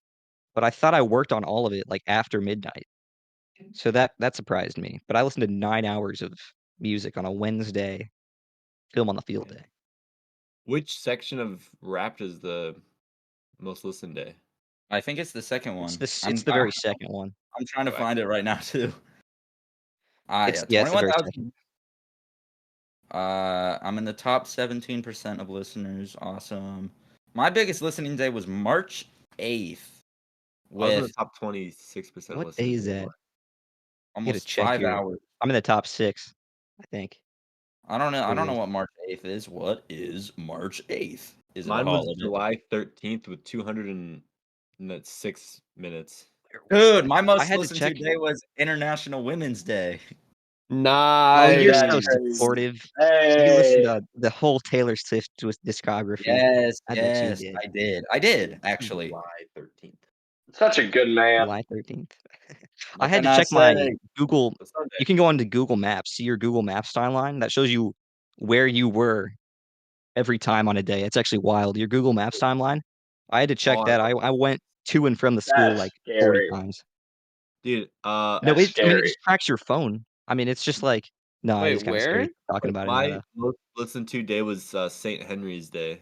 but I thought I worked on all of it like after midnight. So that surprised me. But I listened to 9 hours of music on a Wednesday, Film on the Field day.
Which section of Wrapped is the most listened day?
I think it's the second
It's
one.
it's the very second one.
I'm trying to
Oh,
find it right now too.
It's
Yeah,
it's the very
21,000.
second.
I'm in the top 17% of listeners. Awesome. My biggest listening day was March 8th
I was in the
with
top 26%
What day
listeners.
is that? You gotta
almost
check
5
your
hours.
I'm in the top 6, I think.
I don't know. I don't know
Weird.
what March 8th is. What is March 8th? Is it a
Mine was
holiday?
July 13th with 206 minutes.
Dude, my
I
most
had to
listened
check.
to day was International Women's Day.
Oh,
Nice.
you're
That's
so
crazy.
supportive. You listened
Hey.
to the whole Taylor Swift discography.
Yes,
I bet you
yes,
did.
I did. I did actually.
July 13th.
Such a good man.
July 13th. I
What
had
can
to
I
check my
say?
Google.
It's Sunday.
You can go onto Google Maps, see your Google Maps timeline. That shows you where you were every time on a day. It's actually wild. Your Google Maps timeline. I had to check
Oh,
that. I went to and from the school
That's
like 40
scary.
times.
dude.
No,
That's
I mean, it
scary.
just tracks your phone. I mean, it's just like, no, it
Wait,
is kind of
where?
scary talking about it now,
My
though.
most listened to day was St. Henry's Day.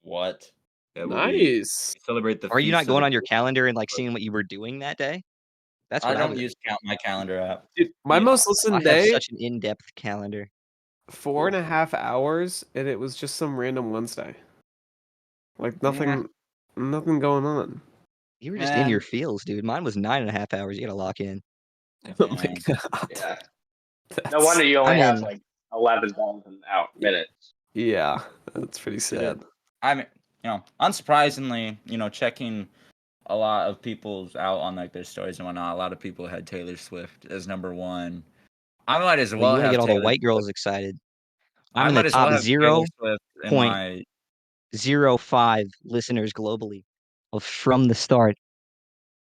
What?
Yeah, where we
Nice.
celebrate the
Are you
feast
not
of
going
the
on your
Good
calendar and like seeing what you were doing that day? That's
I
what I
don't
would.
use my calendar app.
Dude, my
Yeah.
most
I
listened
have
day,
such an in-depth calendar.
4.5 hours, and it was just some random Wednesday. Like nothing going on.
You were just in
Eh,
your feels, dude. Mine was 9.5 hours. You gotta lock in.
Oh my
yeah.
god.
Yeah. No
That's,
wonder you only
I'm
have
in.
like 11,000 out minutes.
yeah, that's pretty
Dude,
sad.
I mean, unsurprisingly, checking a lot of people's out on like their stories and whatnot. A lot of people had Taylor Swift as number 1. I might as
Well,
well
you wanna
have
get all the
Taylor
white
Swift.
girls excited. I'm
I
in the
might as well
top
have Taylor Swift in my.
0.05 listeners globally of From the Start.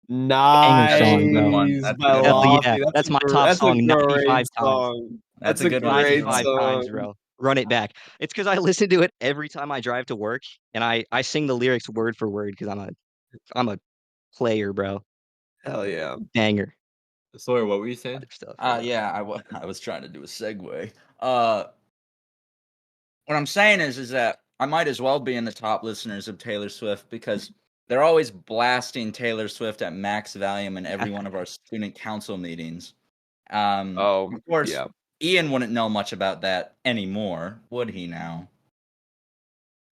Banger
That's a
song,
good
bro.
one.
Nice
That's a
by
good
Hell
one.
yeah.
Lofty.
That's my top
That's a
song 95
great
times.
song.
That's
That's
a
a
good one. That's a good
great
95
one.
times,
song.
bro. Run it back. It's because I listen to it every time I drive to work, and I sing the lyrics word for word because I'm a player, bro.
Hell yeah.
Banger.
Sawyer, what were you saying?
Other stuff.
Yeah, I was trying to do a segue. What I'm saying is that I might as well be in the top listeners of Taylor Swift because they're always blasting Taylor Swift at max volume in every one of our student council meetings.
Oh,
Of course,
yeah.
Ian wouldn't know much about that anymore, would he now?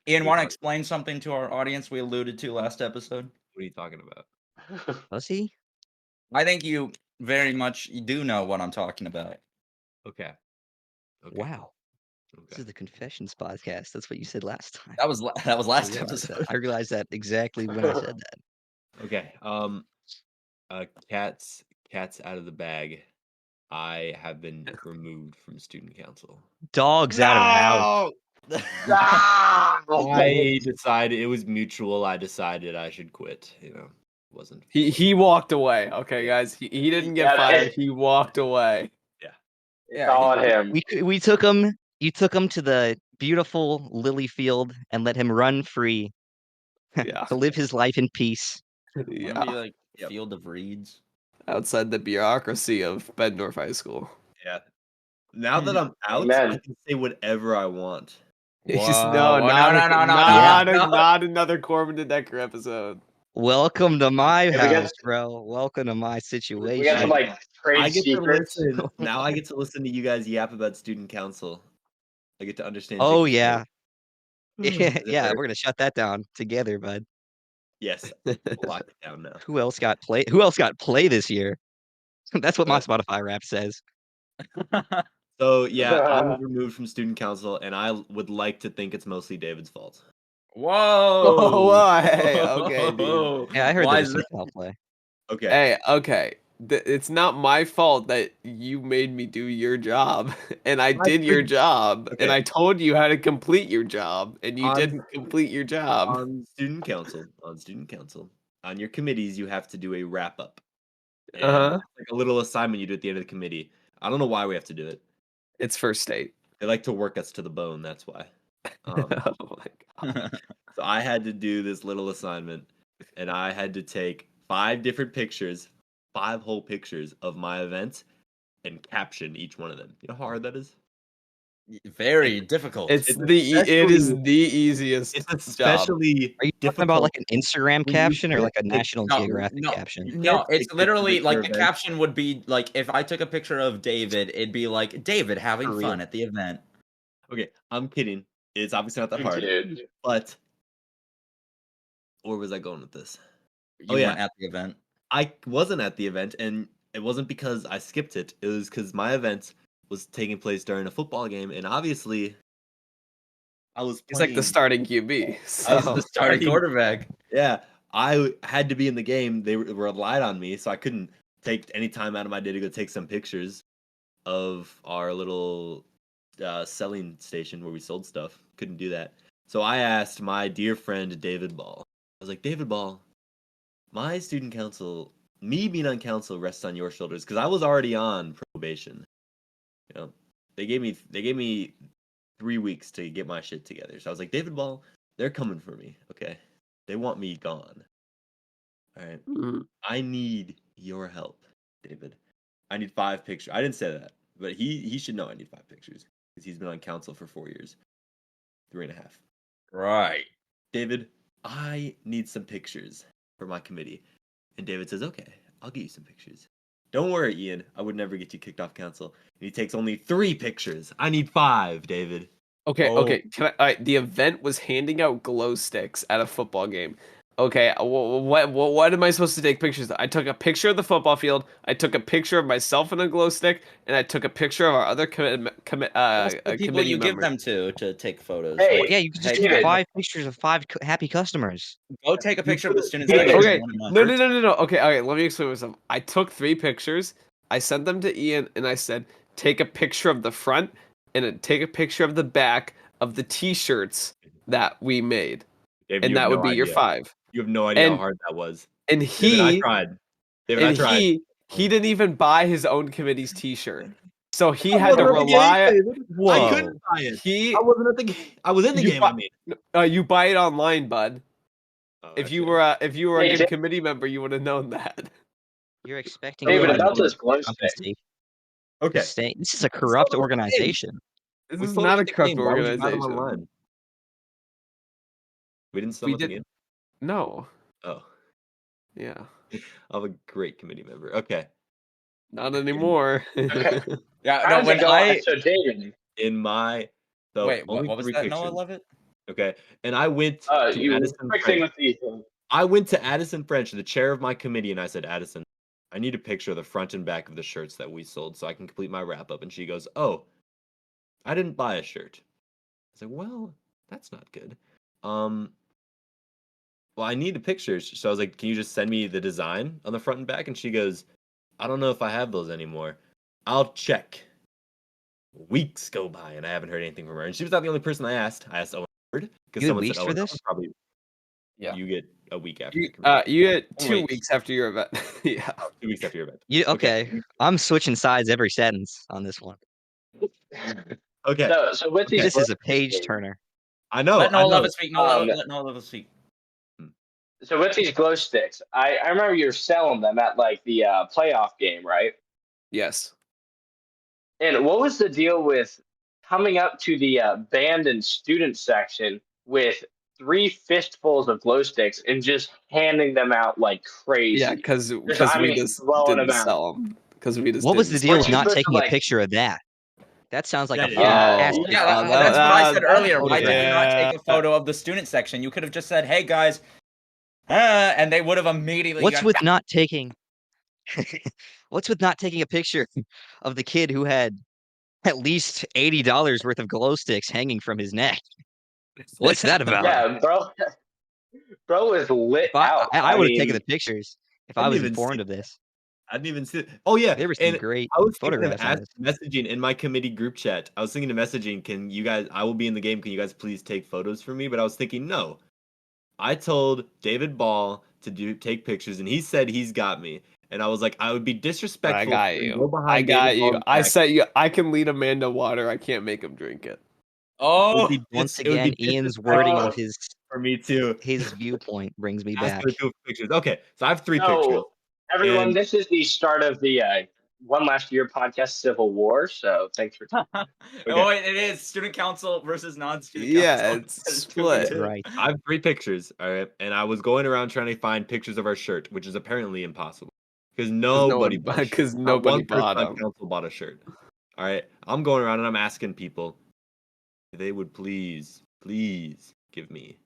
Ian, want to explain something to our audience we alluded to last episode?
What are you talking about?
Was he?
I think you very much do know what I'm talking about.
Okay. Okay.
Wow. This
Okay.
is the Confessions podcast. That's what you said last time.
That was
I
last
realized that.
episode.
I realized that exactly when I said that.
Okay. Cats out of the bag. I have been removed from student council.
Dogs out of the house.
I decided it was mutual. I decided I should quit. Wasn't.
He walked away. Okay, guys. He didn't get fired. He walked away.
It's all on him.
We took him. You took him to the beautiful lily field and let him run free
Yeah.
to live his life in peace.
Wouldn't it
Yeah.
be like Field of Reeds?
Outside the bureaucracy of Bettendorf High School.
Yeah. Now that I'm out,
Amen.
I can say whatever I want.
Whoa,
Not another Corbin the Decker episode.
Welcome to my
Yeah, we got-
house, bro. Welcome to my situation.
We got some like trade
I get
secrets.
to listen. Now I get to listen to you guys yap about student council. I get to understand.
Oh
Jacob's
yeah.
point.
Yeah, we're gonna shut that down together, bud.
Yes. Lock it down now.
Who else got play this year? That's what my
What?
Spotify rap says.
So yeah, I was removed from student council, and I would like to think it's mostly David's fault.
Whoa!
Whoa, hey, okay, dude.
Yeah, I heard
Why
there
is
was some
that?
foul play.
Okay.
Hey, okay. It's not my fault that you made me do your job, and I did your job, and
Okay.
I told you how to complete your job, and you
On-
didn't complete your job.
On student council, on your committees, you have to do a wrap up. And
Uh-huh.
it's like a little assignment you do at the end of the committee. I don't know why we have to do it.
It's first state.
They like to work us to the bone. That's why.
Oh my god.
So I had to do this little assignment, and I had to take 5 different pictures, 5 whole pictures of my event, and caption each one of them. You know how hard that is?
Very difficult.
It is the easiest
It's
job.
especially
Are you talking
difficult.
about like an Instagram
when you
caption or
can't
like a
take-
National
no,
Geographic
no,
caption?
You
No,
can't
it's
take
literally
pictures of
like
your
the
event.
caption would be like if I took a picture of David, it'd be like David having
For real.
fun at the event.
Okay, I'm kidding. It's obviously not that hard.
Dude.
But where was I going with this?
You weren't at the event.
I wasn't at the event, and it wasn't because I skipped it. It was because my event was taking place during a football game, and obviously, I was
He's like the
playing-
starting QB.
I was
So.
the starting quarterback.
Yeah, I had to be in the game. They relied on me, so I couldn't take any time out of my day to go take some pictures of our little selling station where we sold stuff. Couldn't do that. So I asked my dear friend David Ball. I was like, David Ball, my student council, me being on council rests on your shoulders because I was already on probation. You know, they gave me 3 weeks to get my shit together. So I was like, David Ball, they're coming for me. Okay, they want me gone. All right,
Mm.
I need your help, David. I need 5 pictures. I didn't say that, but he should know I need 5 pictures because he's been on council for 4 years, 3.5.
Right.
David, I need some pictures for my committee. And David says, okay, I'll get you some pictures. Don't worry, Ian. I would never get you kicked off council. And he takes only 3 pictures. I need 5, David.
Okay,
Oh.
okay. The event was handing out glow sticks at a football game. Okay, what am I supposed to take pictures of? I took a picture of the football field. I took a picture of myself in a glow stick, and I took a picture of our other
What's the people
committee
you give
members.
them to take photos.
Hey,
Like,
Yeah, you can just
hey,
take
David.
5 pictures of 5 happy customers.
go take a picture of the students.
Okay,
that
Okay,
one a month.
no. Okay. Let me explain myself. I took 3 pictures. I sent them to Ian, and I said, take a picture of the front and take a picture of the back of the T-shirts that we made,
David,
and
you have
that would
no
be your
idea.
5.
You have no idea
And-
how hard that was.
And
David, I
he
tried. David, I tried.
he didn't even buy his own committee's T-shirt, so he
I
had to
wasn't at the game,
rely.
David.
Whoa.
I couldn't buy it.
He
I wasn't at the game. I was in the
You
game.
bu-
I mean,
you buy it online, bud.
Oh,
If
that's
you
it.
were a
Hey,
good
Dave-
committee member, you would have known that.
You're expecting
David,
everyone
about
to
this glow stick.
compensate.
Okay.
This is a corrupt organization.
This
We
is
sold
not
it
a
to the
corrupt
game. Why would you buy them
organization.
online? We didn't sell
We
it to the
did-
game.
No.
Oh,
Yeah.
I'm a great committee member. Okay.
Not anymore.
Okay.
Yeah,
How
no,
does
when
it go?
I
So, David,
In my so
wait,
only
what was
3
that?
pictures.
Noah Leavitt?
Okay, and I went to
you
Madison.
quick thing with these.
I went to Addison French, the chair of my committee, and I said, Addison, I need a picture of the front and back of the shirts that we sold so I can complete my wrap up. And she goes, oh, I didn't buy a shirt. I said, well, that's not good. Well, I need the pictures. So I was like, can you just send me the design on the front and back? And she goes, I don't know if I have those anymore. I'll check. Weeks go by and I haven't heard anything from her. And she was not the only person I asked. I asked Owen Howard because
You had
someone
weeks
said,
for
Owen
this?
Howard probably.
Yeah.
You get a week after.
You get 2
Weeks.
weeks after your event. Yeah.
2 weeks after your event.
Okay. I'm switching sides every sentence on this one.
Okay.
So with these
This is a
glow
page
sticks,
turner.
I know.
Let
I
Noah
know.
Levitt speak. Let Noah Levitt speak.
So with these glow sticks, I remember you were selling them at like the playoff game, right?
Yes.
And what was the deal with coming up to the band and student section with 3 fistfuls of glow sticks and just handing them out like crazy?
Yeah, because
I
we
mean,
just
blowing
didn't
them out.
sell them. Because we just
What was the
didn't
deal
sell
with
Weren't you
not
supposed to,
taking a
like-
picture of that? That sounds like a
That-
fantastic.
Yeah,
That's what I said earlier. Why did you
yeah.
not take a photo of the student section? You could have just said, "Hey guys," and they would have immediately.
What's
gone,
with not taking? What's with not taking a picture of the kid who had at least $80 worth of glow sticks hanging from his neck? What's that about?
Yeah, bro is lit
If I
out.
I would have taken
mean,
the pictures if
I
I
didn't
was
even
informed
see
of this.
I didn't even see it. Oh yeah,
There were some
and
great
I was thinking of
photographs on this.
messaging in my committee group chat. I was thinking of messaging. Can you guys? I will be in the game. Can you guys please take photos for me? But I was thinking, no. I told David Ball to take pictures, and he said he's got me. And I was like, I would be disrespectful.
I got
to
you.
go behind
I got
David
you.
Ball's
I
back.
said you. I can lead Amanda water. I can't make him drink it.
Oh,
Once
it would be
again, Ian's wording of
disrespectful for me too.
his viewpoint brings me
Ask
back.
for 2 pictures. Okay, so I have 3 pictures.
so everyone,
And-
this is the start of the One Last Year podcast Civil War. So thanks for
Oh, it is student council versus non-student
Yeah,
council.
it's split.
Right.
I have 3 pictures, all right, and I was going around trying to find pictures of our shirt, which is apparently impossible because nobody bought a shirt.
Because
Not
nobody
one person
bought
on
them.
council bought a shirt. All right, I'm going around and I'm asking people if they would please give me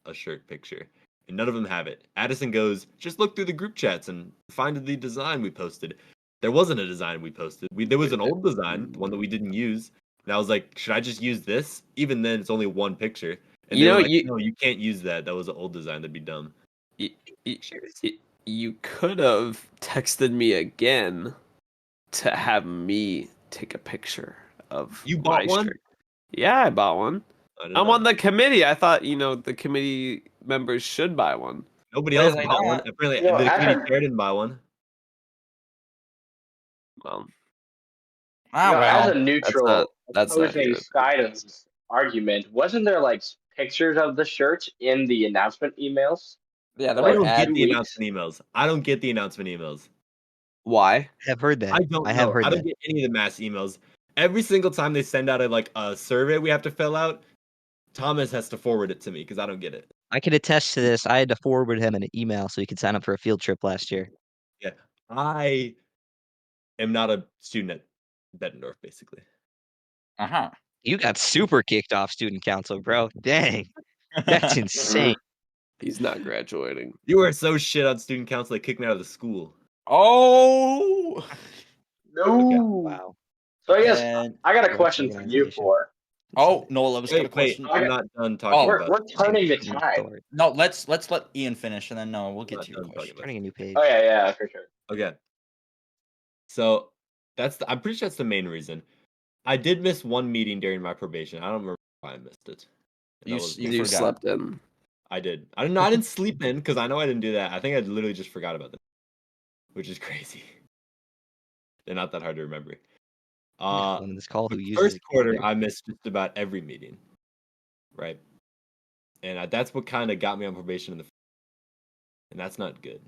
a shirt picture, and none of them have it. Addison goes, just look through the group chats and find the design we posted. There wasn't a design we posted. There was an old design, the one that we didn't use. And I was like, should I just use this? Even then, it's only one picture. And
You
they were
know,
like, no, you can't use that. That was an old design. That'd be dumb.
You could have texted me again to have me take a picture of
You bought
my
one?
shirt. Yeah, I bought one.
I didn't
I'm
know
on
that.
the committee. I thought, the committee members should buy one.
Nobody
Why
else
are they
bought one.
not?
Apparently,
You know,
the committee
after-
chair didn't buy one.
Well,
as
well.
a neutral
that's not
opposing
good.
side of this argument, wasn't there like pictures of the shirts in the announcement emails?
Yeah, there
Like,
I
were
don't
ad
get the
weeks?
announcement emails. I don't get the announcement emails.
Why?
I have heard that.
I don't
I have
know.
heard
I don't
that.
get any of the mass emails. Every single time they send out a survey we have to fill out, Thomas has to forward it to me because I don't get it.
I can attest to this. I had to forward him an email so he could sign up for a field trip last year.
Yeah, I am not a student at Bettendorf, basically.
You got super kicked off student council, bro. Dang. That's insane.
He's not graduating.
You are so shit on student council. They kicked me out of the school.
Oh.
No.
Okay.
Wow.
So I guess
And
I got a
Great
question for you
organization.
four.
Noah Levitt's got a
Wait,
question.
I'm not done talking
We're,
about
we're
it.
turning the
True
time.
story.
No, let's let Ian finish, and then no, we'll get
Not
to your
done
question.
talking
Turning a new page.
Oh yeah, for sure.
Okay. So I'm pretty sure that's the main reason. I did miss one meeting during my probation. I don't remember why I missed it. And
You
that was-
You
forgot.
slept in.
I did. I didn't sleep in because I know I didn't do that. I think I literally just forgot about them, which is crazy. They're not that hard to remember.
One in this call who
The
uses
first
a
quarter,
keyboard.
I missed just about every meeting, right? And that's what kind of got me on probation and that's not good.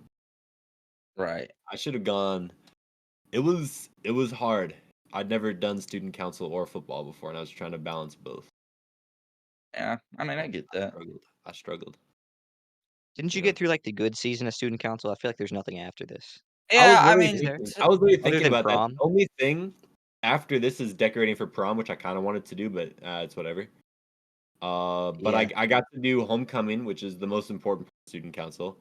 Right.
I should have gone. It was hard. I'd never done student council or football before, and I was trying to balance both.
Yeah. I mean, I get that.
I struggled.
Didn't you
Yeah.
get through like the good season of student council? I feel like there's nothing after this.
Yeah. I
was
mean,
literally thinking
than
about that.
prom?
The only thing after this is decorating for prom, which I kind of wanted to do, but it's whatever. But
Yeah.
I got to do homecoming, which is the most important student council.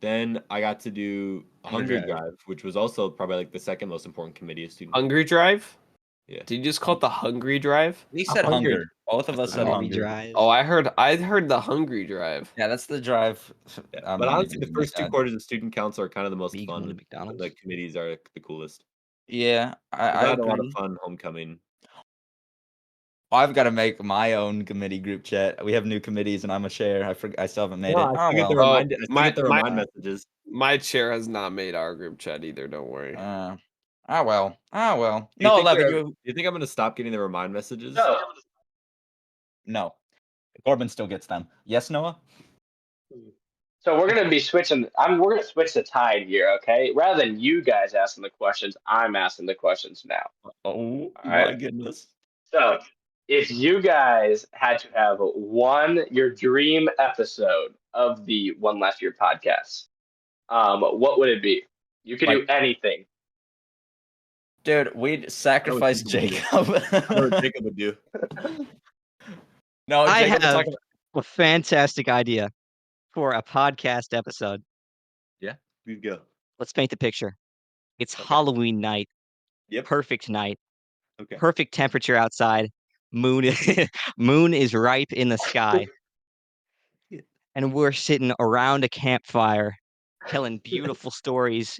Then I got to do
Hungry
Hungry
Drive.
Drive, which was also probably like the second most important committee of student.
Hungry Drive?
Yeah.
Did you just call it the Hungry Drive?
We said
Hungry.
hunger. Both of us said
Hungry
hunger.
Drive.
Oh, I heard the Hungry Drive.
Yeah, that's the drive.
Yeah.
I'm
But
not
honestly,
even
the first two
gonna-
quarters of student council are kind of the most
Me going to
fun.
McDonald's.
The committees are the coolest.
Yeah, I
I had a lot of
agree.
fun homecoming.
I've got to make my own committee group chat. We have new committees, and I'm a chair. I still haven't made it.
I still get the
Oh,
remind. I still get the remind messages.
My chair has not made our group chat either. Don't worry.
Ah well.
Do you
No,
think
11.
do you think I'm gonna stop getting the remind messages?
No. Corbin still gets them. Yes, Noah?
So we're gonna be switching. We're gonna switch the tide here, okay? Rather than you guys asking the questions, I'm asking the questions now.
Oh,
All right.
my goodness.
So, if you guys had to have your dream episode of the One Last Year podcast, what would it be? You could do anything.
Dude, we'd sacrifice Jacob.
I know what Jacob would do.
No,
I
Jacob would
have
talk
a fantastic idea for a podcast episode.
Yeah, please go.
Let's paint the picture. It's
Okay.
Halloween night.
Yep.
Perfect night.
Okay.
Perfect temperature outside. Moon is ripe in the sky. And we're sitting around a campfire telling beautiful stories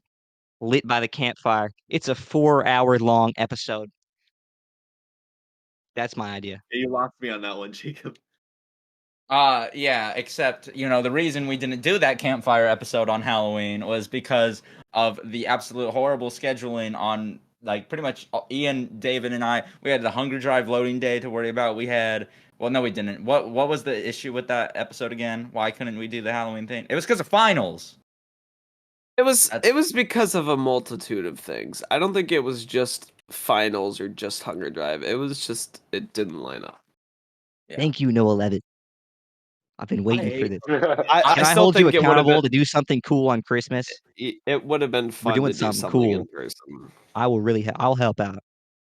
lit by the campfire. It's a 4-hour-long episode. That's my idea.
You lost me on that one, Jacob.
Yeah, except, the reason we didn't do that campfire episode on Halloween was because of the absolute horrible scheduling on, like, pretty much Ian, David, and I. We had the Hunger Drive loading day to worry about. We had, well, no, we didn't. What was the issue with that episode again? Why couldn't we do the Halloween thing? It was because of finals.
It was because of a multitude of things. I don't think it was just finals or just Hunger Drive. It was just it didn't line up.
Yeah.
Thank you, Noah Leavitt. I've been waiting for this. Can I
still
hold you
think it would've
accountable
been-
to do something cool on Christmas?
It would have been fun
doing
to do
something
something
cool.
in person.
I will really. I'll help out.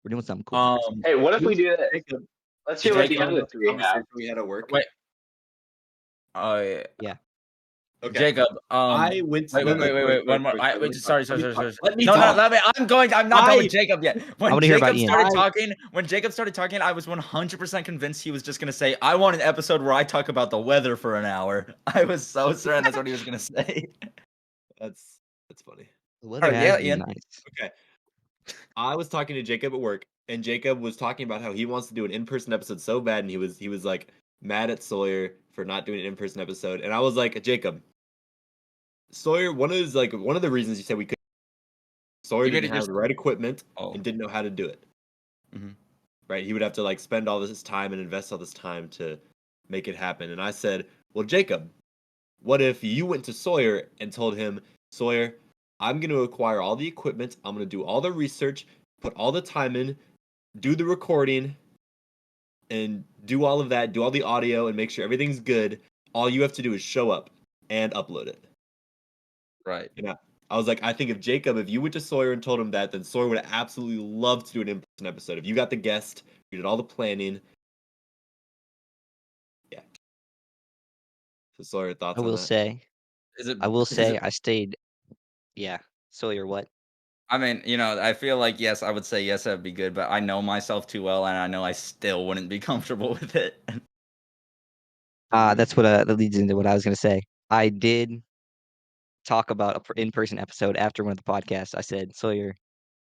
We're doing something cool. on Christmas.
Hey, what if we do this?
Jacob,
Let's hear what the
Jacob,
other three have.
conversation we had at work.
Wait. Oh, yeah.
Yeah.
Okay.
Jacob,
I went to
wait, one more. Sorry.
Let me
No,
talk.
let me. I'm not done with Jacob yet. When
wanna hear about
Jacob started talking, I was 100% convinced he was just gonna say, "I want an episode where I talk about the weather for an hour." I was so certain that's what he was gonna say.
That's funny.
The weather
Alright,
has
yeah,
been
Ian.
nice.
Okay. I was talking to Jacob at work, and Jacob was talking about how he wants to do an in-person episode so bad, and he was like mad at Sawyer for not doing an in-person episode, and I was like, Jacob, Sawyer, one of the reasons you said we could, Sawyer didn't have the right equipment and didn't know how to do it.
Mhm.
Right? He would have to like spend all this time and invest all this time to make it happen. And I said, well, Jacob, what if you went to Sawyer and told him, Sawyer, I'm going to acquire all the equipment, I'm going to do all the research, put all the time in, do the recording, and do all of that, do all the audio, and make sure everything's good. All you have to do is show up and upload it.
Right.
You know, I was like, I think if you went to Sawyer and told him that, then Sawyer would absolutely love to do an in-person episode. If you got the guest, you did all the planning. Yeah. So Sawyer, thoughts
I
on
will
that?
say. I will say I stayed. Yeah. Sawyer, what?
I mean, I feel like, yes, I would say yes, that'd be good, but I know myself too well, and I know I still wouldn't be comfortable with it.
That's what that leads into what I was gonna say. I did talk about an in-person episode after one of the podcasts. I said, Sawyer,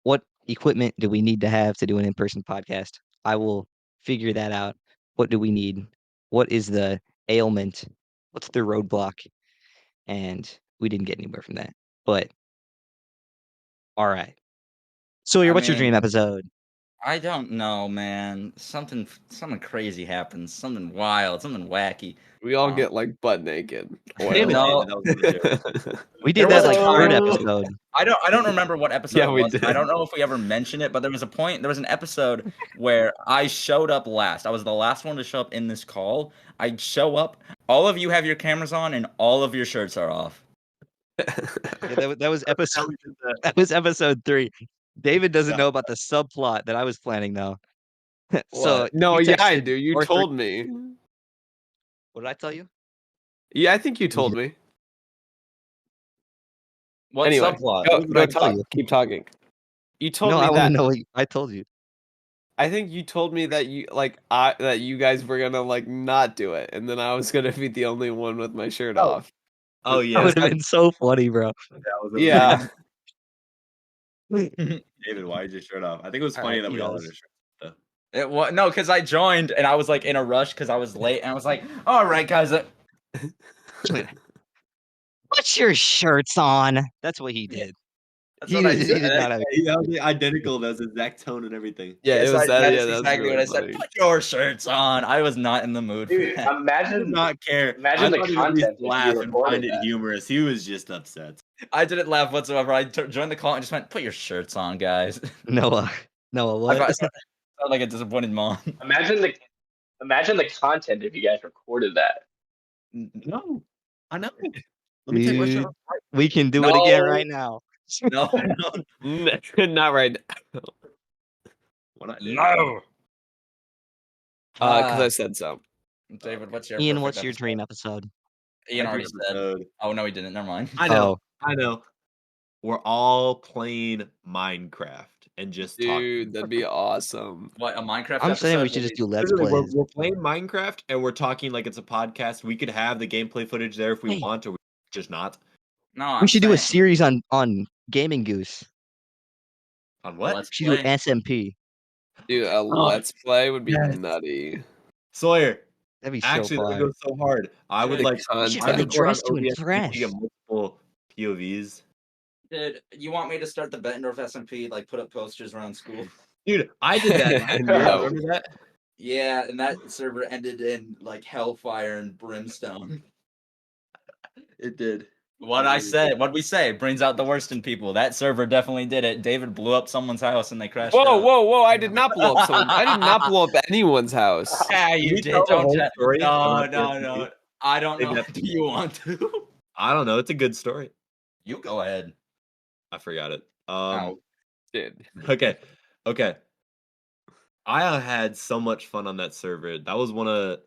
what equipment do we need to have to do an in-person podcast? I will figure that out. What do we need? What is the ailment? What's the roadblock? And we didn't get anywhere from that. But all right. Sawyer, what's your dream episode?
I don't know, man. Something crazy happens. Something wild. Something wacky.
We all get like butt naked.
Damn it.
No,
We did
There
that
was
like
a
third
time-
episode.
I don't remember what episode
Yeah,
it
we
was.
did.
I don't know if we ever mentioned it, but there was an episode where I showed up last. I was the last one to show up in this call. I show up, all of you have your cameras on, and all of your shirts are off.
Yeah, that was episode. That was episode 3. David doesn't know about the subplot that I was planning though. So
no,
he
yeah, I
texted
do. You
Arthur-
told me.
What did I tell you?
Yeah, I think you told me.
What
Anyway,
subplot?
go
I tell
talk.
you?
Keep talking. You told
No,
me
I want
that.
to know what I told you.
I think you told me that that you guys were gonna like not do it, and then I was gonna be the only one with my shirt
Oh.
off.
Oh
That
yeah,
would have been so funny, bro.
that was
Yeah.
David, why did your shirt off? I think it was funny
Alright,
that
he
we all had
does.
our shirts off.
It was no, because I joined and I was like in a rush because I was late and I was like, all right, guys.
Put your shirts on. That's what he did.
That's what I
He
said.
did not have.
He had the identical. That was the exact tone and everything.
Yeah,
Yes,
it was that.
that
Yeah,
is
that was
exactly
really
what I said.
funny.
Put your shirts on. I was not in the mood for
Dude,
that.
I did
imagine
not care.
Imagine
I
the
thought he'd at least
content if you
laugh and
recorded
find it
that.
humorous. He was just upset.
I didn't laugh whatsoever. I joined the call and just went, "Put your shirts on, guys."
Noah,
I
what?
sounded like a disappointed mom.
Imagine the content if you guys recorded that.
No, I know. Let me take my shirt
Dude,
off.
we can do it again right now.
No,
Not right now.
What I did.
no.
Because I said so.
David, what's your
Ian,
perfect
what's your
episode?
dream episode?
Ian
My
already
dream
said.
episode.
Oh no, he didn't. Never mind.
I know.
Oh,
I know. We're all playing Minecraft and just talking.
Dude, that'd be awesome.
What, a Minecraft
I'm
episode?
saying we should just do Let's
Literally,
Plays.
we're playing Minecraft and we're talking like it's a podcast. We could have the gameplay footage there if we
Hey.
want, or we just not.
No, I'm
We should do a
saying
series on Gaming Goose.
On what?
Let's
We should do
play.
SMP.
Dude, a let's play would be nutty.
Sawyer.
That'd be so
Actually, that would
fire.
go so hard. I would
The
like.
We should
content.
get
record on
dressed to
OBS,
impress.
we get multiple POVs.
Did you want me to start the Bettendorf SMP? Like put up posters around school?
Dude, I did that. last year,
No.
Remember that?
Yeah, and that server ended in like hellfire and brimstone.
It did.
What I said, what we say, brings out the worst in people. That server definitely did it. David blew up someone's house and they crashed
Whoa,
out.
whoa, whoa! I did not blow up someone. I did not blow up anyone's house.
Yeah,
Can
you
we
did.
tell the
Don't
whole
you?
story?
No, no. I don't
Maybe
know.
that's-
Do you want to?
I don't know. It's a good story.
You go ahead.
I forgot it.
No.
Dude.
Okay. I had so much fun on that server. That was one of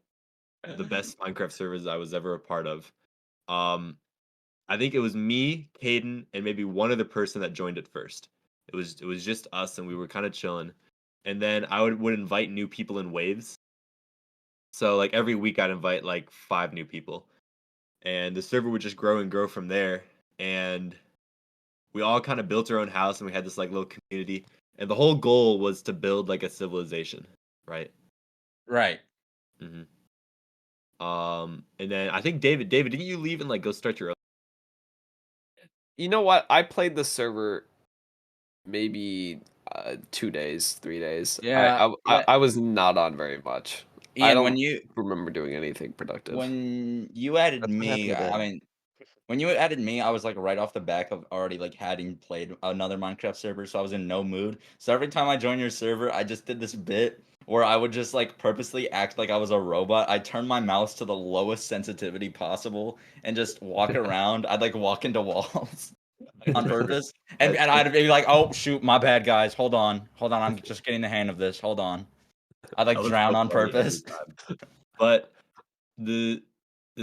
the best Minecraft servers I was ever a part of. I think it was me, Caden, and maybe one other person that joined it first. It was just us, and we were kind of chilling. And then I would invite new people in waves. So like every week I'd invite like 5 new people, and the server would just grow and grow from there. And we all kind of built our own house, and we had this like little community. And the whole goal was to build like a civilization, right?
Right.
Mm-hmm. And then I think David, didn't you leave and like go start your own?
You know what? I played the server maybe 2 days, 3 days.
Yeah,
I was not on very much.
Ian,
I don't
when you
remember doing anything productive.
when you added
That's what happened
me,
to
I
Dan.
mean, when you added me, I was like right off the back of already like having played another Minecraft server, so I was in no mood. So every time I joined your server, I just did this bit where I would just like purposely act like I was a robot. I turned my mouse to the lowest sensitivity possible and just walk around. I'd like walk into walls on purpose, and I'd be like, "Oh shoot, my bad, guys. Hold on, I'm just getting the hang of this. Hold on." I'd like
That was
drown
so
on
funny every
purpose.
time. But the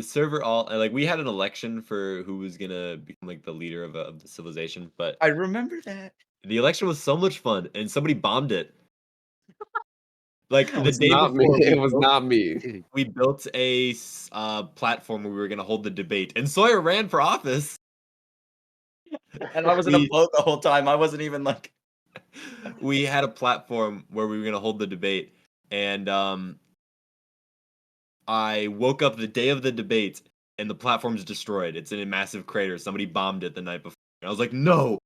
server all like we had an election for who was gonna become like the leader of the civilization, but
I remember that.
the election was so much fun, and somebody bombed it. Like the
It's
day
not me.
before,
It was not me.
Dude,
we built a platform where we were gonna hold the debate, and Sawyer ran for office.
And I was in a boat the whole time. I wasn't even like.
We had a platform where we were gonna hold the debate, and I woke up the day of the debate, and the platform's destroyed. It's in a massive crater. Somebody bombed it the night before. And I was like, no,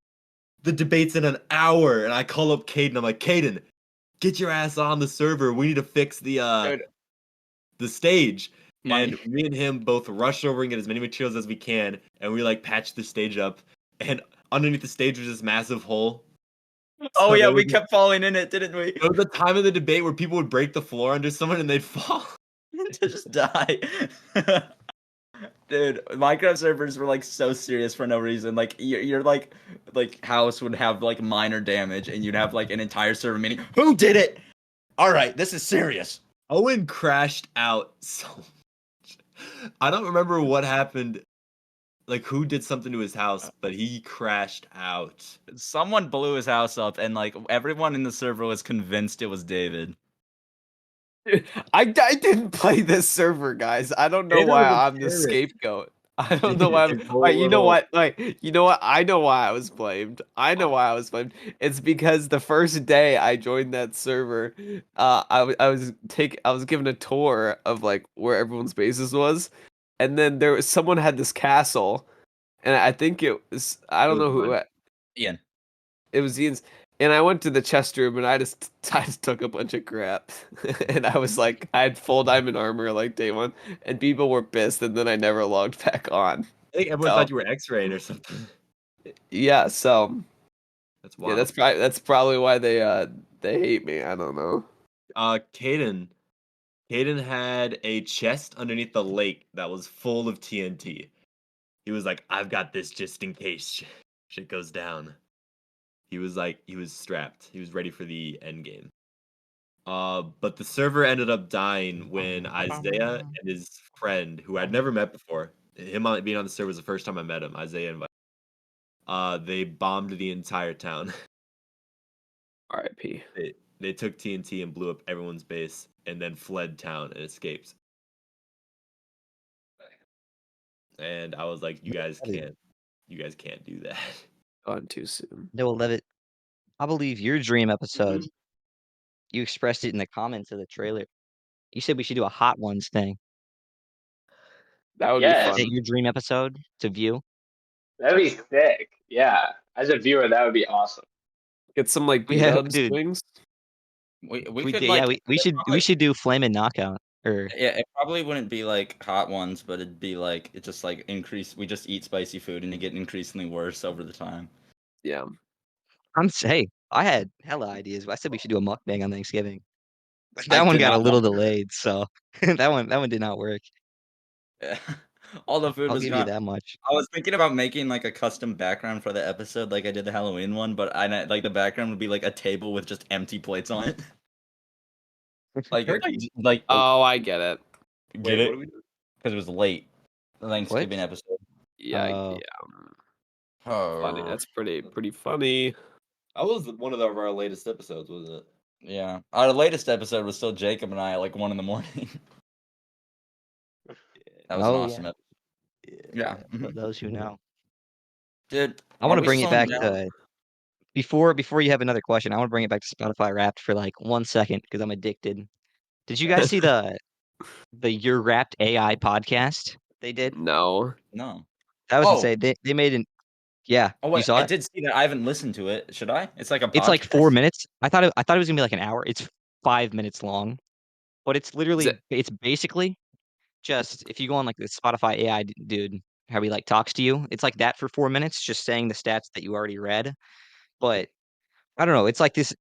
the debate's in an hour. And I call up Caden. I'm like, Caden, get your ass on the server. We need to fix the stage. And me and him both rushed over and get as many materials as we can, and we like patched the stage up. And underneath the stage was this massive hole.
Oh
So
yeah,
there
we
was-
kept falling in it, didn't we?
There was a time of the debate where people would break the floor under someone and they'd fall.
To just die. Dude, Minecraft servers were like so serious for no reason. Like your like house would have like minor damage, and you'd have like an entire server meeting. Who did it? All right, this is serious.
Owen crashed out so much. I don't remember what happened. Like who did something to his house, but he crashed out.
Someone blew his house up, and like everyone in the server was convinced it was David.
I didn't play this server, guys. I don't know
Taylor
why
was a
I'm the
terrorist.
scapegoat. I don't know why.
His whole
Wait, you know
little-
what? Like, you know what? I know why I was blamed. I know why I was blamed. It's because the first day I joined that server, I was given a tour of like where everyone's bases was, and then someone had this castle, and I think I don't
was
know who
mine.
Ian.
it was Ian's. And I went to the chest room and I just took a bunch of crap. And I was like, I had full diamond armor like day one, and people were pissed. And then I never logged back on.
I think everyone
So,
thought you were X-raying or something.
yeah, so
That's
yeah,
wild.
that's probably why they hate me. I don't know.
Caden had a chest underneath the lake that was full of TNT. He was like, "I've got this just in case shit goes down." He was strapped. He was ready for the end game. But the server ended up dying when Isaiah and his friend, who I'd never met before, being on the server was the first time I met him. Isaiah invited. They bombed the entire town.
R.I.P.
They took TNT and blew up everyone's base, and then fled town and escaped. And I was like, you guys can't do that.
Gone too soon.
No, Leavitt, I believe your dream episode,
Mm-hmm.
you expressed it in the comments of the trailer. You said we should do a Hot Ones thing.
That would be
Yes.
Is that
fun.
your dream episode to view?
That'd be sick. Yeah. As a viewer, that would be awesome.
Get some like
Yeah,
B-dubs
dude.
wings.
We
We
could
did,
like
yeah, we should do Flame and Knockout. Or
yeah, it probably wouldn't be like hot ones, but it'd be like it just like increase. We just eat spicy food and it get increasingly worse over the time.
Yeah.
hey, I had hella ideas. I said we should do a mukbang on Thanksgiving.
I
That one
did
got a
not
little
want to.
delayed, so that one did not work.
All the food
I'll
was
give you
gone.
that much.
I was thinking about making like a custom background for the episode, like I did the Halloween one, but like the background would be like a table with just empty plates on it. Like
Oh, I get it.
get it? Because it was late. The Thanksgiving episode.
Yeah,
Oh.
yeah.
Oh,
Funny. That's pretty funny.
That was one of our latest episodes, wasn't it?
yeah. Our latest episode was still Jacob and I at like 1 a.m. That was an
Oh,
awesome episode. Yeah.
For those who know.
Dude,
I want
are
to
we
bring it
slowing
back
down?
to before you have another question. I want to bring it back to Spotify Wrapped for like 1 second because I'm addicted. Did you guys see the Your Wrapped AI podcast they did?
No.
No.
That was
Oh.
insane. They made an yeah.
Oh
You
wait,
saw
I
it?
did see that. I haven't listened to it. Should I? It's like a
It's like 4
podcast.
minutes. I thought it was gonna be like an hour. It's 5 minutes long, but it's
Is it?
it's basically just if you go on like the Spotify AI dude, how he like talks to you, it's like that for 4 minutes, just saying the stats that you already read. But I don't know. It's like this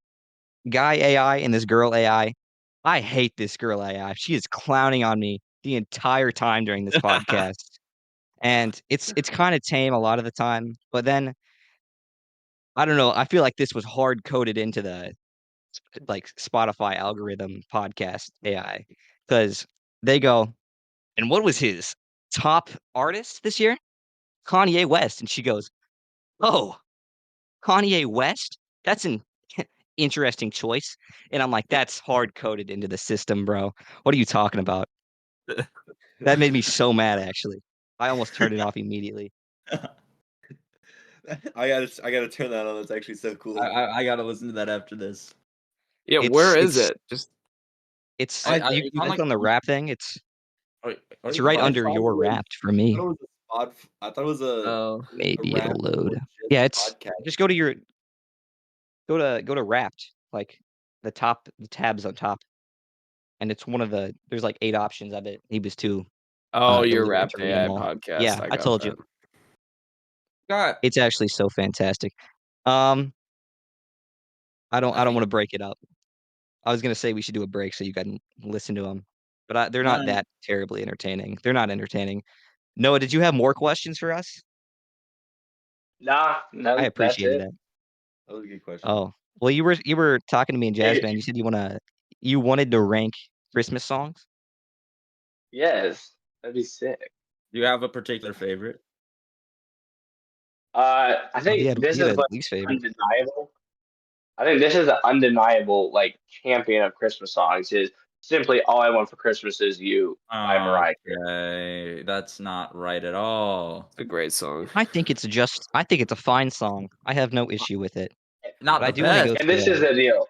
guy AI and this girl AI. I hate this girl AI. She is clowning on me the entire time during this podcast. And it's kind of tame a lot of the time, but then I don't know. I feel like this was hard coded into the like Spotify algorithm podcast AI because they go, and what was his top artist this year? Kanye West. And she goes, oh, Kanye West? That's an interesting choice. And I'm like, that's hard coded into the system, bro. What are you talking about? That made me so mad, actually. I almost turned it off immediately.
I gotta turn that on. That's actually so cool.
I gotta listen to that after this.
Yeah,
It's
where is
it's
it? Just
it's
It's
you
on
click
like
on the wrap thing. It's
or you can
right
find
under your wrapped for me.
I thought it was a
oh.
Maybe it'll
rap
load.
legit
Yeah, it's
podcast.
just go to wrapped, like the tabs on top. And it's one of there's like 8 options of it. He was too
Oh, your
illiterate
Rap
to read
AI
them all.
podcast.
Yeah,
I
I
got
told you.
that.
God,
It's actually so fantastic. I don't want to break it up. I was gonna say we should do a break so you can listen to them, but they're not
no,
that terribly entertaining. They're not entertaining. Noah, did you have more questions for us?
Nah,
I
no, that's
appreciated
it.
it.
That was a good question.
Oh, well, you were talking to me in jazz
Hey,
band. You said you wanted to rank Christmas songs.
yes. That'd be sick.
Do you have a particular favorite?
I
Oh, he
think
had
this
he had
is
a
like
least favorite.
undeniable. I think this is an undeniable like champion of Christmas songs. Is simply "All I Want for Christmas Is You" by Mariah Carey.
Okay, that's not right at all.
It's a great song.
I think it's a fine song. I have no issue with it.
Not
But I
the
do want to
best.
go
And
to
this is the deal.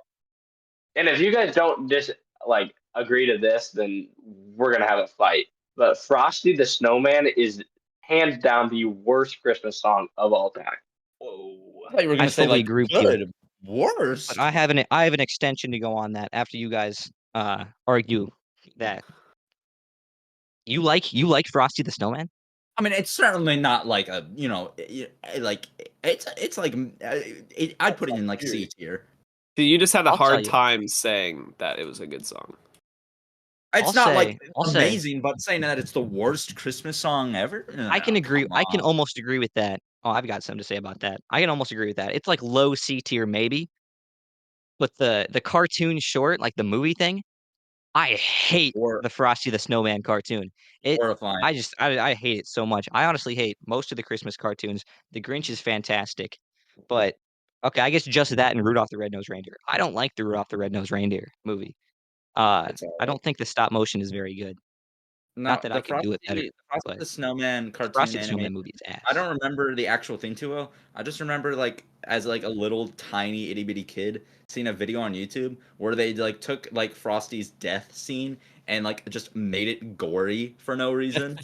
And if you guys don't just like agree to this, then we're gonna have a fight. But Frosty the Snowman is hands down the worst Christmas song of all time.
Whoa. I thought you were
I
gonna say
fully
like
agree with you.
good. Worst.
But I have an extension to go on that after you guys argue that you like Frosty the Snowman.
I mean, it's certainly not like a like it's like I'd put it in like C tier.
See, you just had a
I'll tell
hard
you.
time saying that it was a good song.
It's not like
I'll say
amazing, but saying that it's the worst Christmas song ever.
I can
No,
agree.
come
I can
on.
almost agree with that. Oh, I've got something to say about that. I can almost agree with that. It's like low C tier maybe, but the cartoon short, like the movie thing, I hate
Or
the Frosty the Snowman cartoon. It
horrifying.
I hate it so much. I honestly hate most of the Christmas cartoons. The Grinch is fantastic, but okay, I guess just that and Rudolph the Red-Nosed Reindeer. I don't like the Rudolph the Red-Nosed Reindeer movie.
It's all
I
right.
don't think the stop motion is very good.
No,
Not that I could do it better,
The Frosty
but
the Snowman
the
cartoon
Frosty the
animation.
Snowman movie is
I
ass.
don't remember the actual thing too well. I just remember like as like a little tiny itty bitty kid seeing a video on YouTube where they like took like Frosty's death scene and like just made it gory for no reason.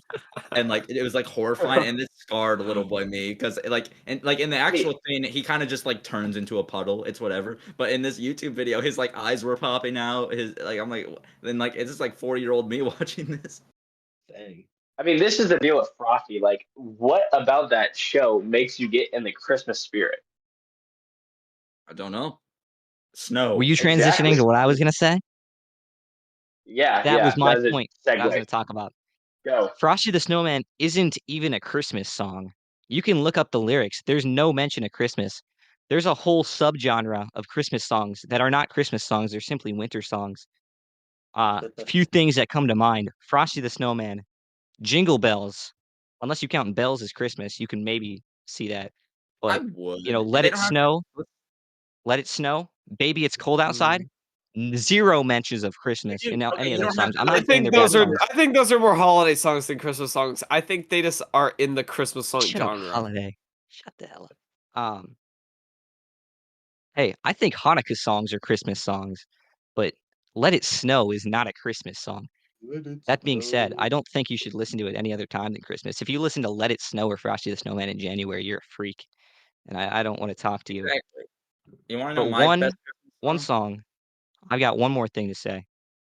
And like it was like horrifying and this scarred little boy me because like in the
Wait,
actual thing he kind of just like turns into a puddle. It's whatever. But in this YouTube video his like eyes were popping out. His like I'm like then like it's just like 4-year-old me watching this. Dang.
I mean, this is the deal with Frosty. Like, what about that show makes you get in the Christmas spirit?
I don't know.
Were
Snow.
you transitioning
Exactly.
to what I was gonna say?
Yeah,
That was
yeah.
my
That was a
point that I was
segue.
gonna talk about.
Go.
Frosty the Snowman isn't even a Christmas song. You can look up the lyrics. There's no mention of Christmas. There's a whole subgenre of Christmas songs that are not Christmas songs. They're simply winter songs. Few things that come to mind: Frosty the Snowman, Jingle Bells. Unless you count bells as Christmas, you can maybe see that.
I
But
would.
Let
They
It
don't have
Snow,
to.
Let It Snow, Baby It's Cold Outside. Zero mentions of Christmas in
Okay,
any
you
of those
don't have
songs.
to
I'm
I
not
like
saying
think
they're bad
those are
songs.
I think those are more holiday songs than Christmas songs. I think they just are in the Christmas song
Shut up,
genre.
Holiday. Shut the hell up. Hey, I think Hanukkah songs are Christmas songs, but Let It Snow is not a Christmas song.
Let it
That being said, I
snow.
don't think you should listen to it any other time than Christmas. If you listen to Let It Snow or Frosty the Snowman in January, you're a freak, and I don't want to talk to you.
Exactly. You want to know
But
my best Christmas
one
song?
song, I've got one more thing to say,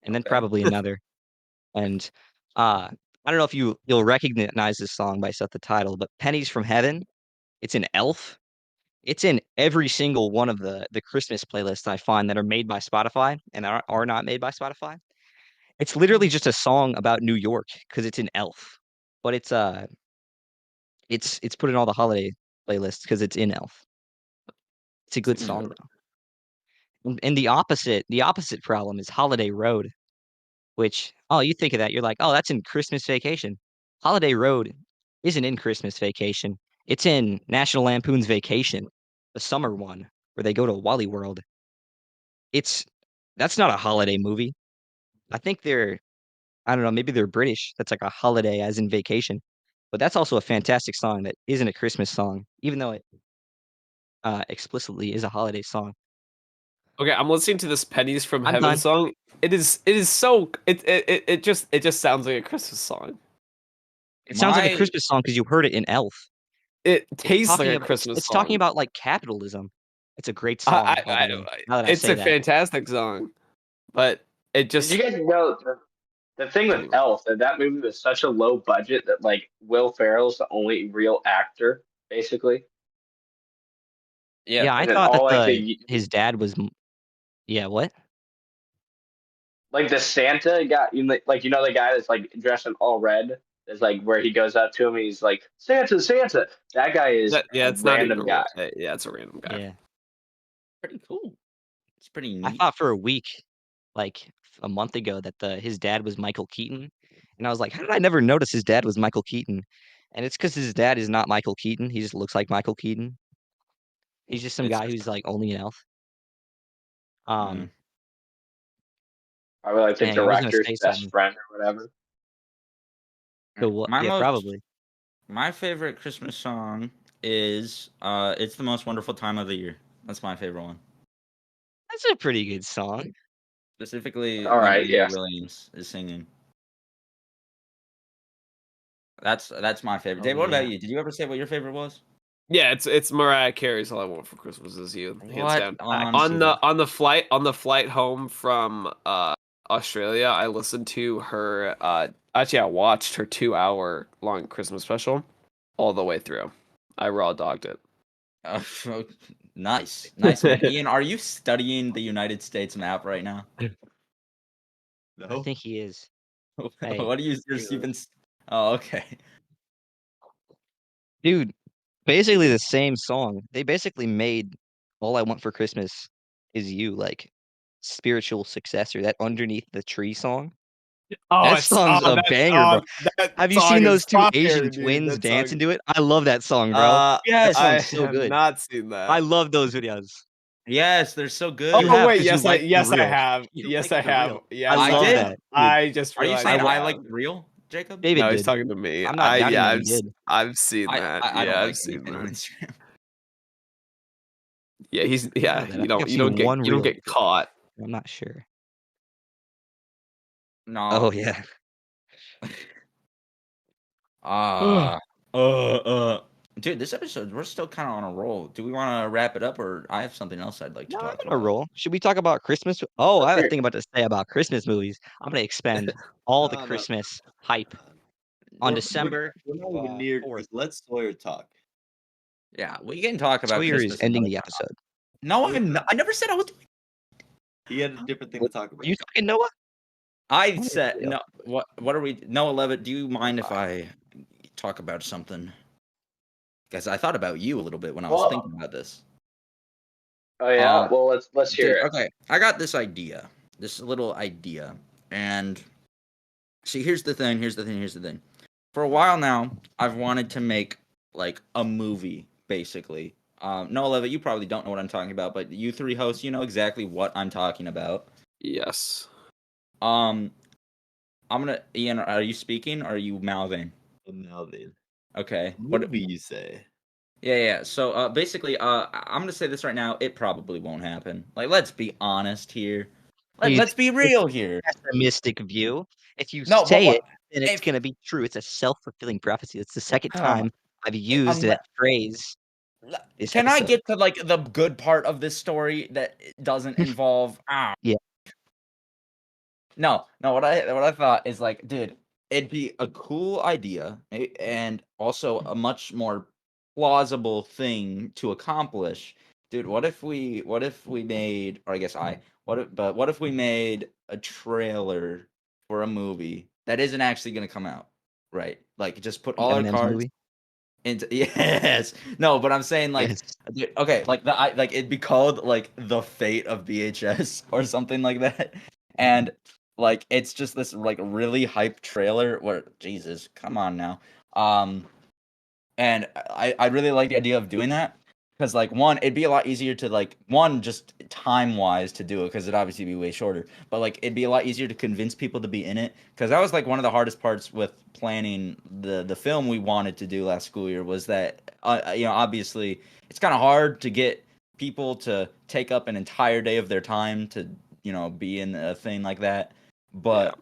and then
Okay.
probably another. And I don't know if you'll recognize this song by the title, but "Pennies from Heaven." It's an Elf. It's in every single one of the Christmas playlists I find that are made by Spotify and are not made by Spotify. It's literally just a song about New York because it's an Elf, but it's put in all the holiday playlists because it's in Elf. It's a good song though. And the opposite problem is Holiday Road, which you think of that, you're like, oh, that's in Christmas Vacation. Holiday Road isn't in Christmas Vacation. It's in National Lampoon's Vacation, the summer one where they go to Wally World. It's That's not a holiday movie. I think I don't know, maybe they're British. That's like a holiday as in vacation. But that's also a fantastic song that isn't a Christmas song, even though it explicitly is a holiday song.
Okay, I'm listening to this "Pennies from
I'm
Heaven"
done.
song. It is so it just sounds like a Christmas song.
It sounds like a
My
Christmas song because you heard it in Elf.
It tastes like a
It's
Christmas
it's talking
song.
about like capitalism. It's a great
I,
song,
I,
by the way.
I
Now that I
it's
say
a
that.
fantastic song, but it
Did you
just
guys know the thing with
anyway.
Elf that movie was such a low budget that like Will Ferrell's the only real actor basically,
yeah.
Yeah, I
and then
thought that
all like
the
the
his dad was yeah, what?
like the Santa guy, like the guy that's like dressed in all red. Is like where he goes up to him and he's like Santa, Santa. That guy is
Yeah,
a
it's not even
random
a
guy.
real. Yeah, it's a random guy.
Yeah.
Pretty cool. It's pretty
I
neat.
thought for a week, like a month ago, that his dad was Michael Keaton, And I was like, how did I never notice his dad was Michael Keaton? And it's because his dad is not Michael Keaton. He just looks like Michael Keaton. He's just some
It's
guy
just
who's like only an elf.
Mm.
Probably like the
Dang, I was gonna
director's
say
best
something.
friend or whatever.
My
Yeah,
most
probably.
my favorite Christmas song is "It's the Most Wonderful Time of the Year." That's my favorite one.
That's a pretty good song.
Specifically
All
when
right,
Andy
yeah.
Williams is singing. That's my favorite.
Oh
Dave, what
yeah.
about you? Did you ever say what your favorite was?
Yeah, it's Mariah Carey's "All I Want for Christmas Is You," hands
What
down.
I can see
on
that.
On the flight home from Australia, I listened to her. Actually, I watched her 2 hour long Christmas special all the way through. I raw dogged it.
Nice, nice man. Ian, are you studying the United States map right now?
I
no.
think he is. Hey,
What do you? You've been. Oh, okay.
dude, basically the same song. They basically made "All I Want for Christmas Is You" like spiritual successor. That "Underneath the Tree" song. That song's a banger, bro.
that
Have you
song
seen
is
those two
fire,
Asian
dude.
twins
That
dance
song.
into it? I love that song, bro. That
Yes,
I
song's so
have
good.
not seen
I
that.
love those videos.
yes, they're so
You
good.
Oh
have
wait,
because you like the
yes I
real.
have.
You
Yes
like
I
the
have.
real. I
Yes
I
love
I
did.
have.
that, dude.
I just
Are you
realized
saying
I
I like
have.
the real Jacob?
David
No, he's
did.
talking to me.
I'm not doubting that he did.
I've seen that.
I don't
Yeah,
like
I've seen
anything on
that.
Instagram.
Yeah,
I know that. I think I've
you don't
seen one
you don't
reel.
get caught.
I'm not sure.
No.
Oh yeah.
Ah. Dude, this episode we're still kind of on a roll. Do we want to wrap it up, or I have something else I'd like to
No, I'm
talk
on a
about?
roll. Should we talk about Christmas? Oh, I have a
Okay.
thing about to say about Christmas movies. I'm gonna expend all the
No, no.
Christmas hype on
We're
December
we're not even near.
4th.
Let Sawyer talk.
Yeah, we can talk about
Sawyer is
Christmas
ending
another
the
time.
episode.
No, I never said I was.
He had a different thing
Were
to talk about.
you talking, Noah?
I
Oh,
said
yeah.
no. What are we? Noah Levitt, do you mind if I talk about something? Because I thought about you a little bit when I was thinking
Well,
about this.
oh yeah.
Um,
Well, let's hear
Dude,
it.
okay, I got this little idea, and see, here's the thing. For a while now, I've wanted to make like a movie, basically. Noah Levitt, you probably don't know what I'm talking about, but you three hosts, you know exactly what I'm talking about.
Yes.
Um, Ian, are you speaking or are you mouthing?
Now then,
Okay.
movie you say?
Yeah. So, basically, I'm gonna say this right now. It probably won't happen. Like, let's be honest here.
Dude,
Let's be real here.
pessimistic view. If you
No, but
say it,
what
then it's
if?
gonna be true. It's a self-fulfilling prophecy. It's the second time I've used
Unless,
that phrase this
can I
episode.
get to like the good part of this story that doesn't involve?
Yeah.
No. What I thought is like, dude, it'd be a cool idea and also a much more plausible thing to accomplish. Dude, what if we made, or I guess what if we made a trailer for a movie that isn't actually going to come out, right? Like just put
The
all our
M&M's
cards
movie.
into yes. No, but I'm saying like
Yes.
dude, okay, like like it'd be called like The Fate of VHS or something like that. And like it's just this like really hype trailer where Jesus, come on now. And I really like the idea of doing that because like one, it'd be a lot easier to like one just time wise to do it because it'd obviously be way shorter. But like it'd be a lot easier to convince people to be in it because that was like one of the hardest parts with planning the film we wanted to do last school year was that obviously it's kind of hard to get people to take up an entire day of their time to be in a thing like that.
Yeah.
But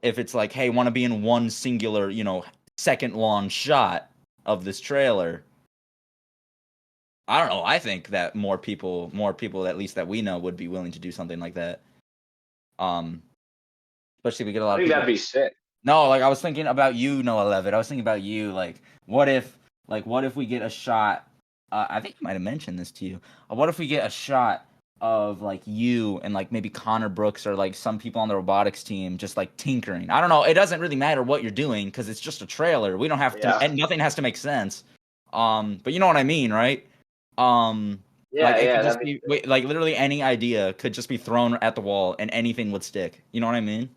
if it's like, hey, want to be in one singular second long shot of this trailer. I don't know. I think that more people at least that we know would be willing to do something like that. Especially if we get a
I
lot of
think
people.
that'd be sick.
No, like I was thinking about you, Noah Levitt. I was thinking about you. Like, what if we get a shot? I think I might have mentioned this to you. What if we get a shot of like you and like maybe Connor Brooks or like some people on the robotics team just like tinkering? I don't know. It doesn't really matter what you're doing because it's just a trailer. We don't have to,
Yeah.
and nothing has to make sense. But you know what I mean, right?
Yeah,
Like it
yeah.
could just
That'd be
be
sick.
like literally any idea could just be thrown at the wall and anything would stick. You know what I mean?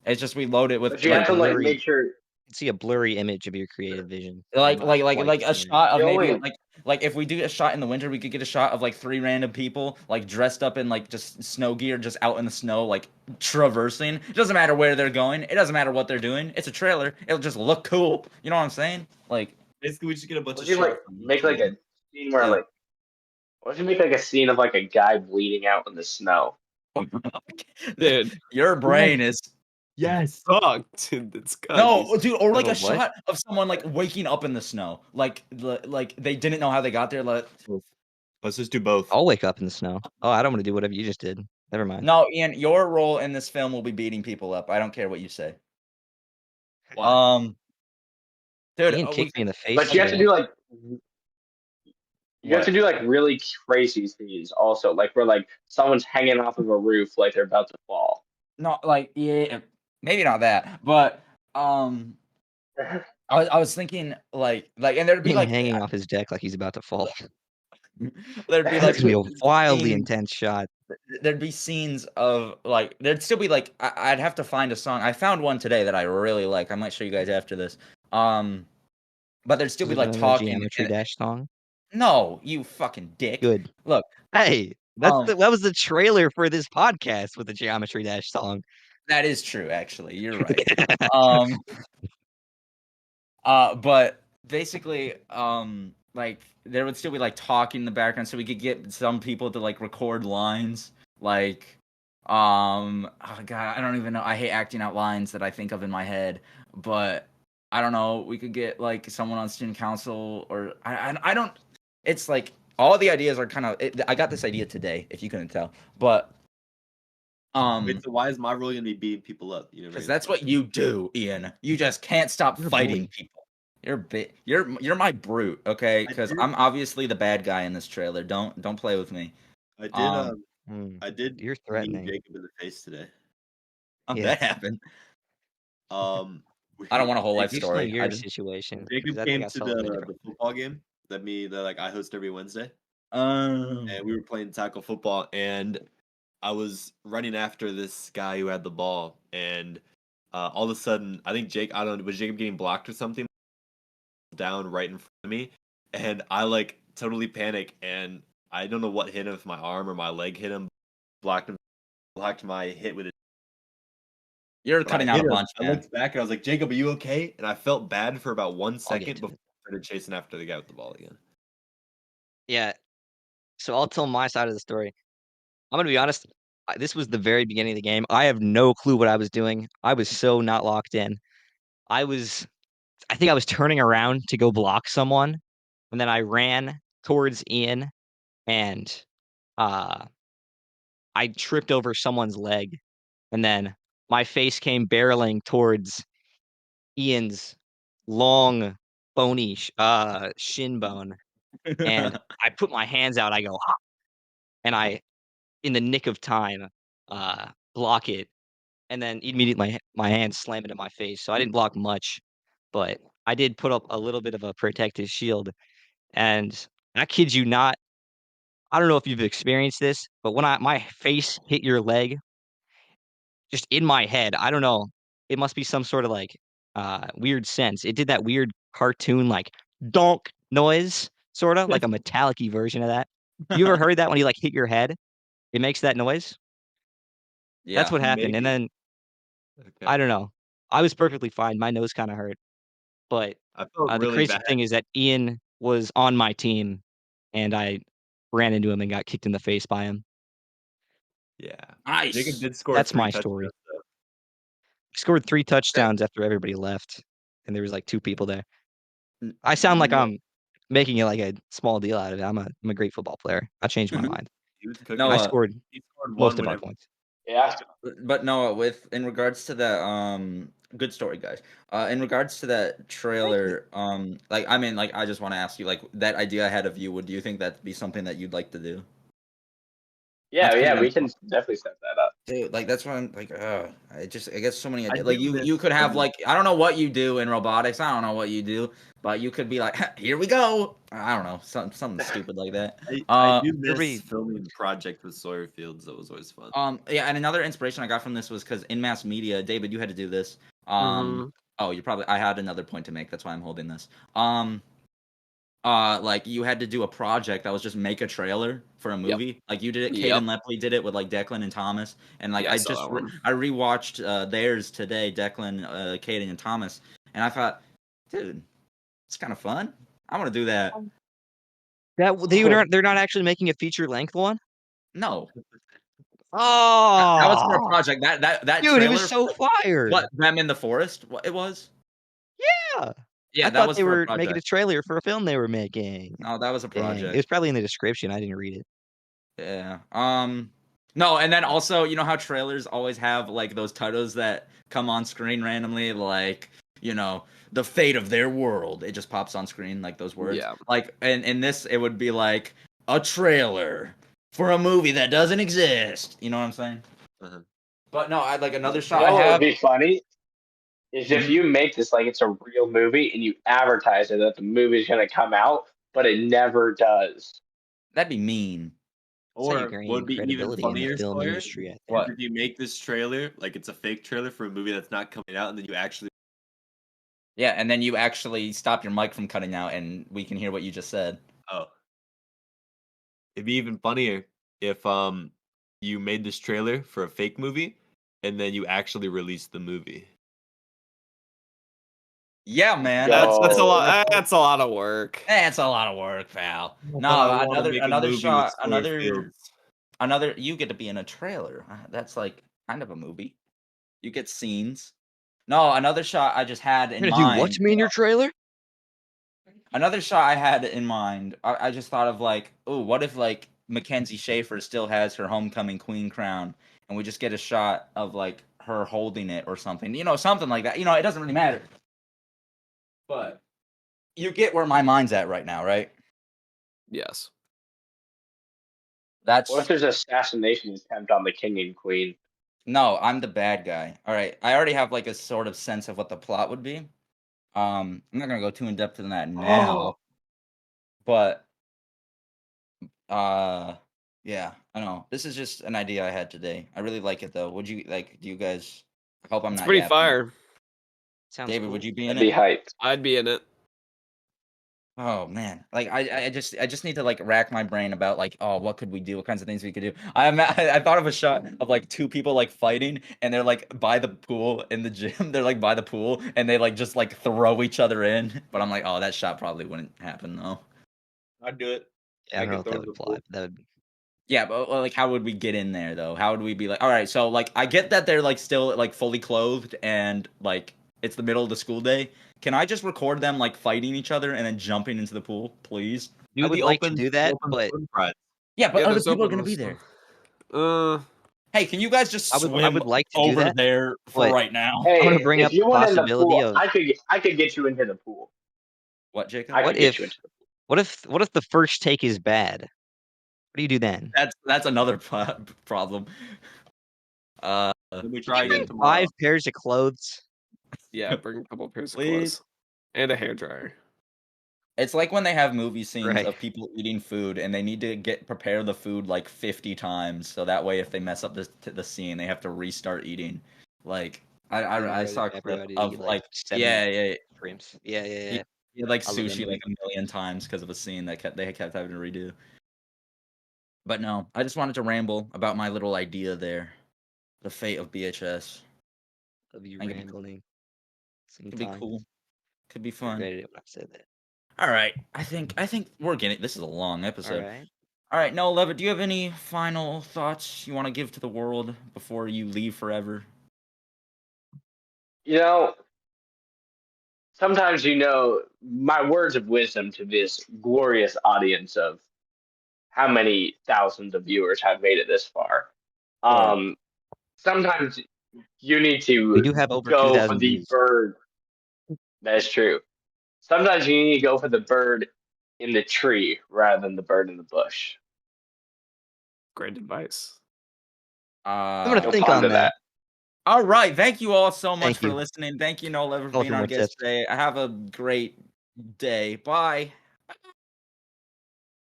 It's just we load it with
But you
like
have to like
blurry-
make sure.
See a blurry image of your creative vision.
like
Not
like
quite
like a
the same.
shot of
The
maybe
only-
like if we do a shot in the winter, we could get a shot of like 3 random people like dressed up in like just snow gear, just out in the snow, like traversing. It doesn't matter where they're going. It doesn't matter what they're doing. It's a trailer. It'll just look cool. You know what I'm saying? Like
Basically, we just get a bunch
What
of
if you like
shots. from
make
each
like
one.
a scene where
Yeah.
like? What if you make like a scene of like a guy bleeding out in the snow?
Dude.
your brain is
Yes.
Fuck, dude. It's gotta
no,
be-
dude, or like
Oh,
a
what?
shot of someone like waking up in the snow, like they didn't know how they got there. Like,
Let's just do both.
I'll wake up in the snow. Oh, I don't want to do whatever you just did. Never mind.
no, Ian, your role in this film will be beating people up. I don't care what you say.
Why?
Dude,
Ian kicked me in the face.
But you have to
today.
do like you have to
what?
do like really crazy scenes also, like where like someone's hanging off of a roof like they're about to fall.
No, like yeah, maybe not that, but I was thinking and there'd be
Ian
like
hanging off his deck like he's about to fall.
there'd be like
It's gonna be a wildly
scenes-
intense shot.
there'd be scenes of like there'd still be like I'd have to find a song. I found one today that I really like. I might show you guys after this. But there'd still
Is
be
it
like
another
talking.
Geometry Dash song.
No, you fucking dick.
Good.
Look,
Hey,
Um,
that was the trailer for this podcast with the Geometry Dash song.
that is true. Actually, you're right. But basically, like there would still be like talking in the background, so we could get some people to like record lines, like, oh god, I don't even know. I hate acting out lines that I think of in my head, but I don't know. We could get like someone on student council, or I don't. It's like all the ideas are kind of. I got this idea today, if you couldn't tell, but
Wait, so why is my role gonna be beating people up? You never
because
answered
that's
that.
what you do, Ian. You just can't stop
You're a
fighting
bully.
people. You're my brute, okay? Because
did-
I'm obviously the bad guy in this trailer. Don't play with me.
I did.
Hmm.
I did.
You're
knee
threatening.
Jacob in the face today.
How'd
Yeah.
that happen? I don't want a whole life
Explain
story.
your
I just,
situation. 'Cause
Jacob
I
came
think I
to
saw it in a
the
different.
football game that like I host every Wednesday,
um,
and we were playing tackle football, and I was running after this guy who had the ball, and all of a sudden, I think I don't know, was Jacob getting blocked or something? Down right in front of me, and I like totally panic, and I don't know what hit him, if my arm or my leg hit him, blocked my hit with it.
you're
When
cutting
I
out
hit
a
him,
bunch,
I
man.
looked back and I was like, Jacob, are you okay? And I felt bad for about 1
I'll get
second
to
before
it.
I started chasing after the guy with the ball again.
Yeah. So I'll tell my side of the story. I'm gonna be honest. This was the very beginning of the game. I have no clue what I was doing. I was so not locked in. I think I was turning around to go block someone, and then I ran towards Ian, and uh, I tripped over someone's leg, and then my face came barreling towards Ian's long, bony shin bone, and I put my hands out. I go, "Ha," and I, in the nick of time, block it, and then immediately my hands slam into my face. So I didn't block much, but I did put up a little bit of a protective shield. And I kid you not, I don't know if you've experienced this, but when my face hit your leg, just in my head, I don't know, it must be some sort of like weird sense. It did that weird cartoon like donk noise, sort of like a metallic-y version of that. You ever heard that when you like hit your head? It makes that noise. That's
Yeah.
what happened. And
Maybe.
then
Okay.
I don't know. I was perfectly fine. My nose kind of hurt. But
I felt
the
really
crazy
bad.
thing is that Ian was on my team, and I ran into him and got kicked in the face by him.
Yeah.
Nice.
Jacob did score
That's
3
my
touchdowns,
story.
though.
Scored 3 touchdowns after everybody left, and there was like 2 people there. I sound like
No,
I'm making it like a small deal out of it. I'm a great football player. I changed my mind.
he was cooking.
No,
I scored
He scored
most
one
of our
whenever.
points.
Yeah.
but Noah, in regards to that, good story, guys. In regards to that trailer, like I mean, like I just want to ask you, like that idea I had of you, do you think that'd be something that you'd like to do?
Yeah,
That's
yeah,
kinda
we can definitely set that up.
Dude, like that's what I'm like. I guess so many
I
ideas. Like
do
you
miss
could have
filming.
like I don't know what you do in robotics. I don't know what you do, but you could be like, here we go. I don't know, something stupid like that.
I do miss
Everybody-
filming the project with Sawyer Fields. That was always fun.
Yeah, and another inspiration I got from this was because in mass media, David, you had to do this. Oh, you probably. I had another point to make. That's why I'm holding this. Like you had to do a project that was just make a trailer for a movie. Like you did it. Kate
Yep.
and Lepley did it with like Declan and Thomas. And like
Yeah, I
I
saw
just
that one.
I rewatched theirs today, Declan, Kate and Thomas, and I thought, dude, it's kind of fun. I want to do that.
they're not actually making a feature length one.
No, that was for a
Oh,
project. That
dude, it was
trailer.
so fire.
What, them in the forest? What it was?
Yeah,
Yeah,
I
that
thought
was
they
for a
were making a
project.
trailer for a film they were making.
No, that was a
Dang, it
project.
was probably in the description. I didn't read it.
Yeah. No, and then also, you know how trailers always have like those titles that come on screen randomly, like, the fate of their world. It just pops on screen like those words.
Yeah.
Like, and in this, it would be like a trailer for a movie that doesn't exist. You know what I'm saying?
Uh-huh.
But no, I like another
You
shot
know
I
what would
have.
be funny is if
Mhm.
you make this like it's a real movie and you advertise it that the movie's going to come out, but it never does.
That'd be mean.
That's how you
Or what
gain
would be even
credibility in the
funnier,
film
Sawyer,
industry, I think.
What?
if you make this trailer like it's a fake trailer for a movie that's not coming out, and then you actually
Yeah, and then you actually stop your mic from cutting out, and we can hear what you just said.
it'd be even funnier if you made this trailer for a fake movie, and then you actually released the movie.
Yeah, man.
That's a
Oh.
lot. That's a lot of work.
That's a lot of work, pal.
But I
No,
wanna make a
another
movie
shot,
with Sawyer Fields.
another. You get to be in a trailer. That's like kind of a movie. You get scenes. No, another shot I just had in
You're gonna do what
mind.
to me in your trailer?
Another shot I had in mind. I just thought of like, oh, what if like Mackenzie Schaefer still has her homecoming queen crown, and we just get a shot of like her holding it or something. Something like that. It doesn't really matter. But you get where my mind's at right now, right?
Yes.
What if
That's
there's an assassination attempt on the king and queen?
No, I'm the bad guy. All right, I already have like a sort of sense of what the plot would be. I'm not gonna go too in depth in that now, but yeah, I know. This is just an idea I had today. I really like it though. Would you like? Do you guys? I hope I'm
It's
not
pretty
yapping.
fire.
Sounds
David,
cool.
would you be in
That'd be
it?
hyped.
I'd be in it.
Oh man, like I just need to like rack my brain about like, oh, what could we do? What kinds of things we could do? I thought of a shot of like two people like fighting, and they're like by the pool in the gym. They're like by the pool, and they like just like throw each other in. But I'm like, oh, that shot probably wouldn't happen though.
I'd do it.
Yeah, I don't know if
throw
that
the
would fly,
pool.
but that would.
Yeah, but like, how would we get in there though? How would we be like, all right, so like, I get that they're like still like fully clothed and like it's the middle of the school day. Can I just record them like fighting each other and then jumping into the pool, please?
I would like to do that, but
Yeah, but
Yeah,
other
there's
people are
open
gonna be
stuff.
there. Hey, can you guys just
I
swim
would like to do
over
that,
there for
but-
right now?
Hey,
I'm gonna bring
if
up
you
the
went in the
possibility
pool,
of
I could get you into the pool.
What, Jacob?
I
what
could get
if
you into the pool.
what if the first take is bad? What do you do then?
That's another problem.
Then we try
Bring
again tomorrow.
5 pairs of clothes.
Yeah, bring a couple pairs of
Please.
clothes and a hairdryer.
It's like when they have movie scenes
Right.
of people eating food and they need to prepare the food like 50 times, so that way if they mess up the scene, they have to restart eating. Like I saw a clip
Everybody
of
eat,
like
7
yeah.
shrimps. Yeah.
He had like
I love that
sushi
movie.
like a million times because of a scene that they kept having to redo. But no, I just wanted to ramble about my little idea there. The fate of BHS.
Of you
I think it'd be
rambling.
Could be cool. Could be
I
fun.
regretted it when I said that.
All right. I think we're getting this is a long episode.
All right.
All right, Noah Levitt, do you have any final thoughts you want to give to the world before you leave forever?
You know, sometimes my words of wisdom to this glorious audience of how many thousands of viewers have made it this far. Sometimes you need to
We do have over
go for
2,000
the
views.
bird. That is true. Sometimes you need to go for the bird in the tree rather than the bird in the bush.
Great advice.
I'm gonna
You'll
think on
ponder
that.
All right. Thank you all so much
Thank
for
you.
listening. Thank you, Nola, for
All
being
for
our
more
guest
tips.
today. Have a great day. Bye.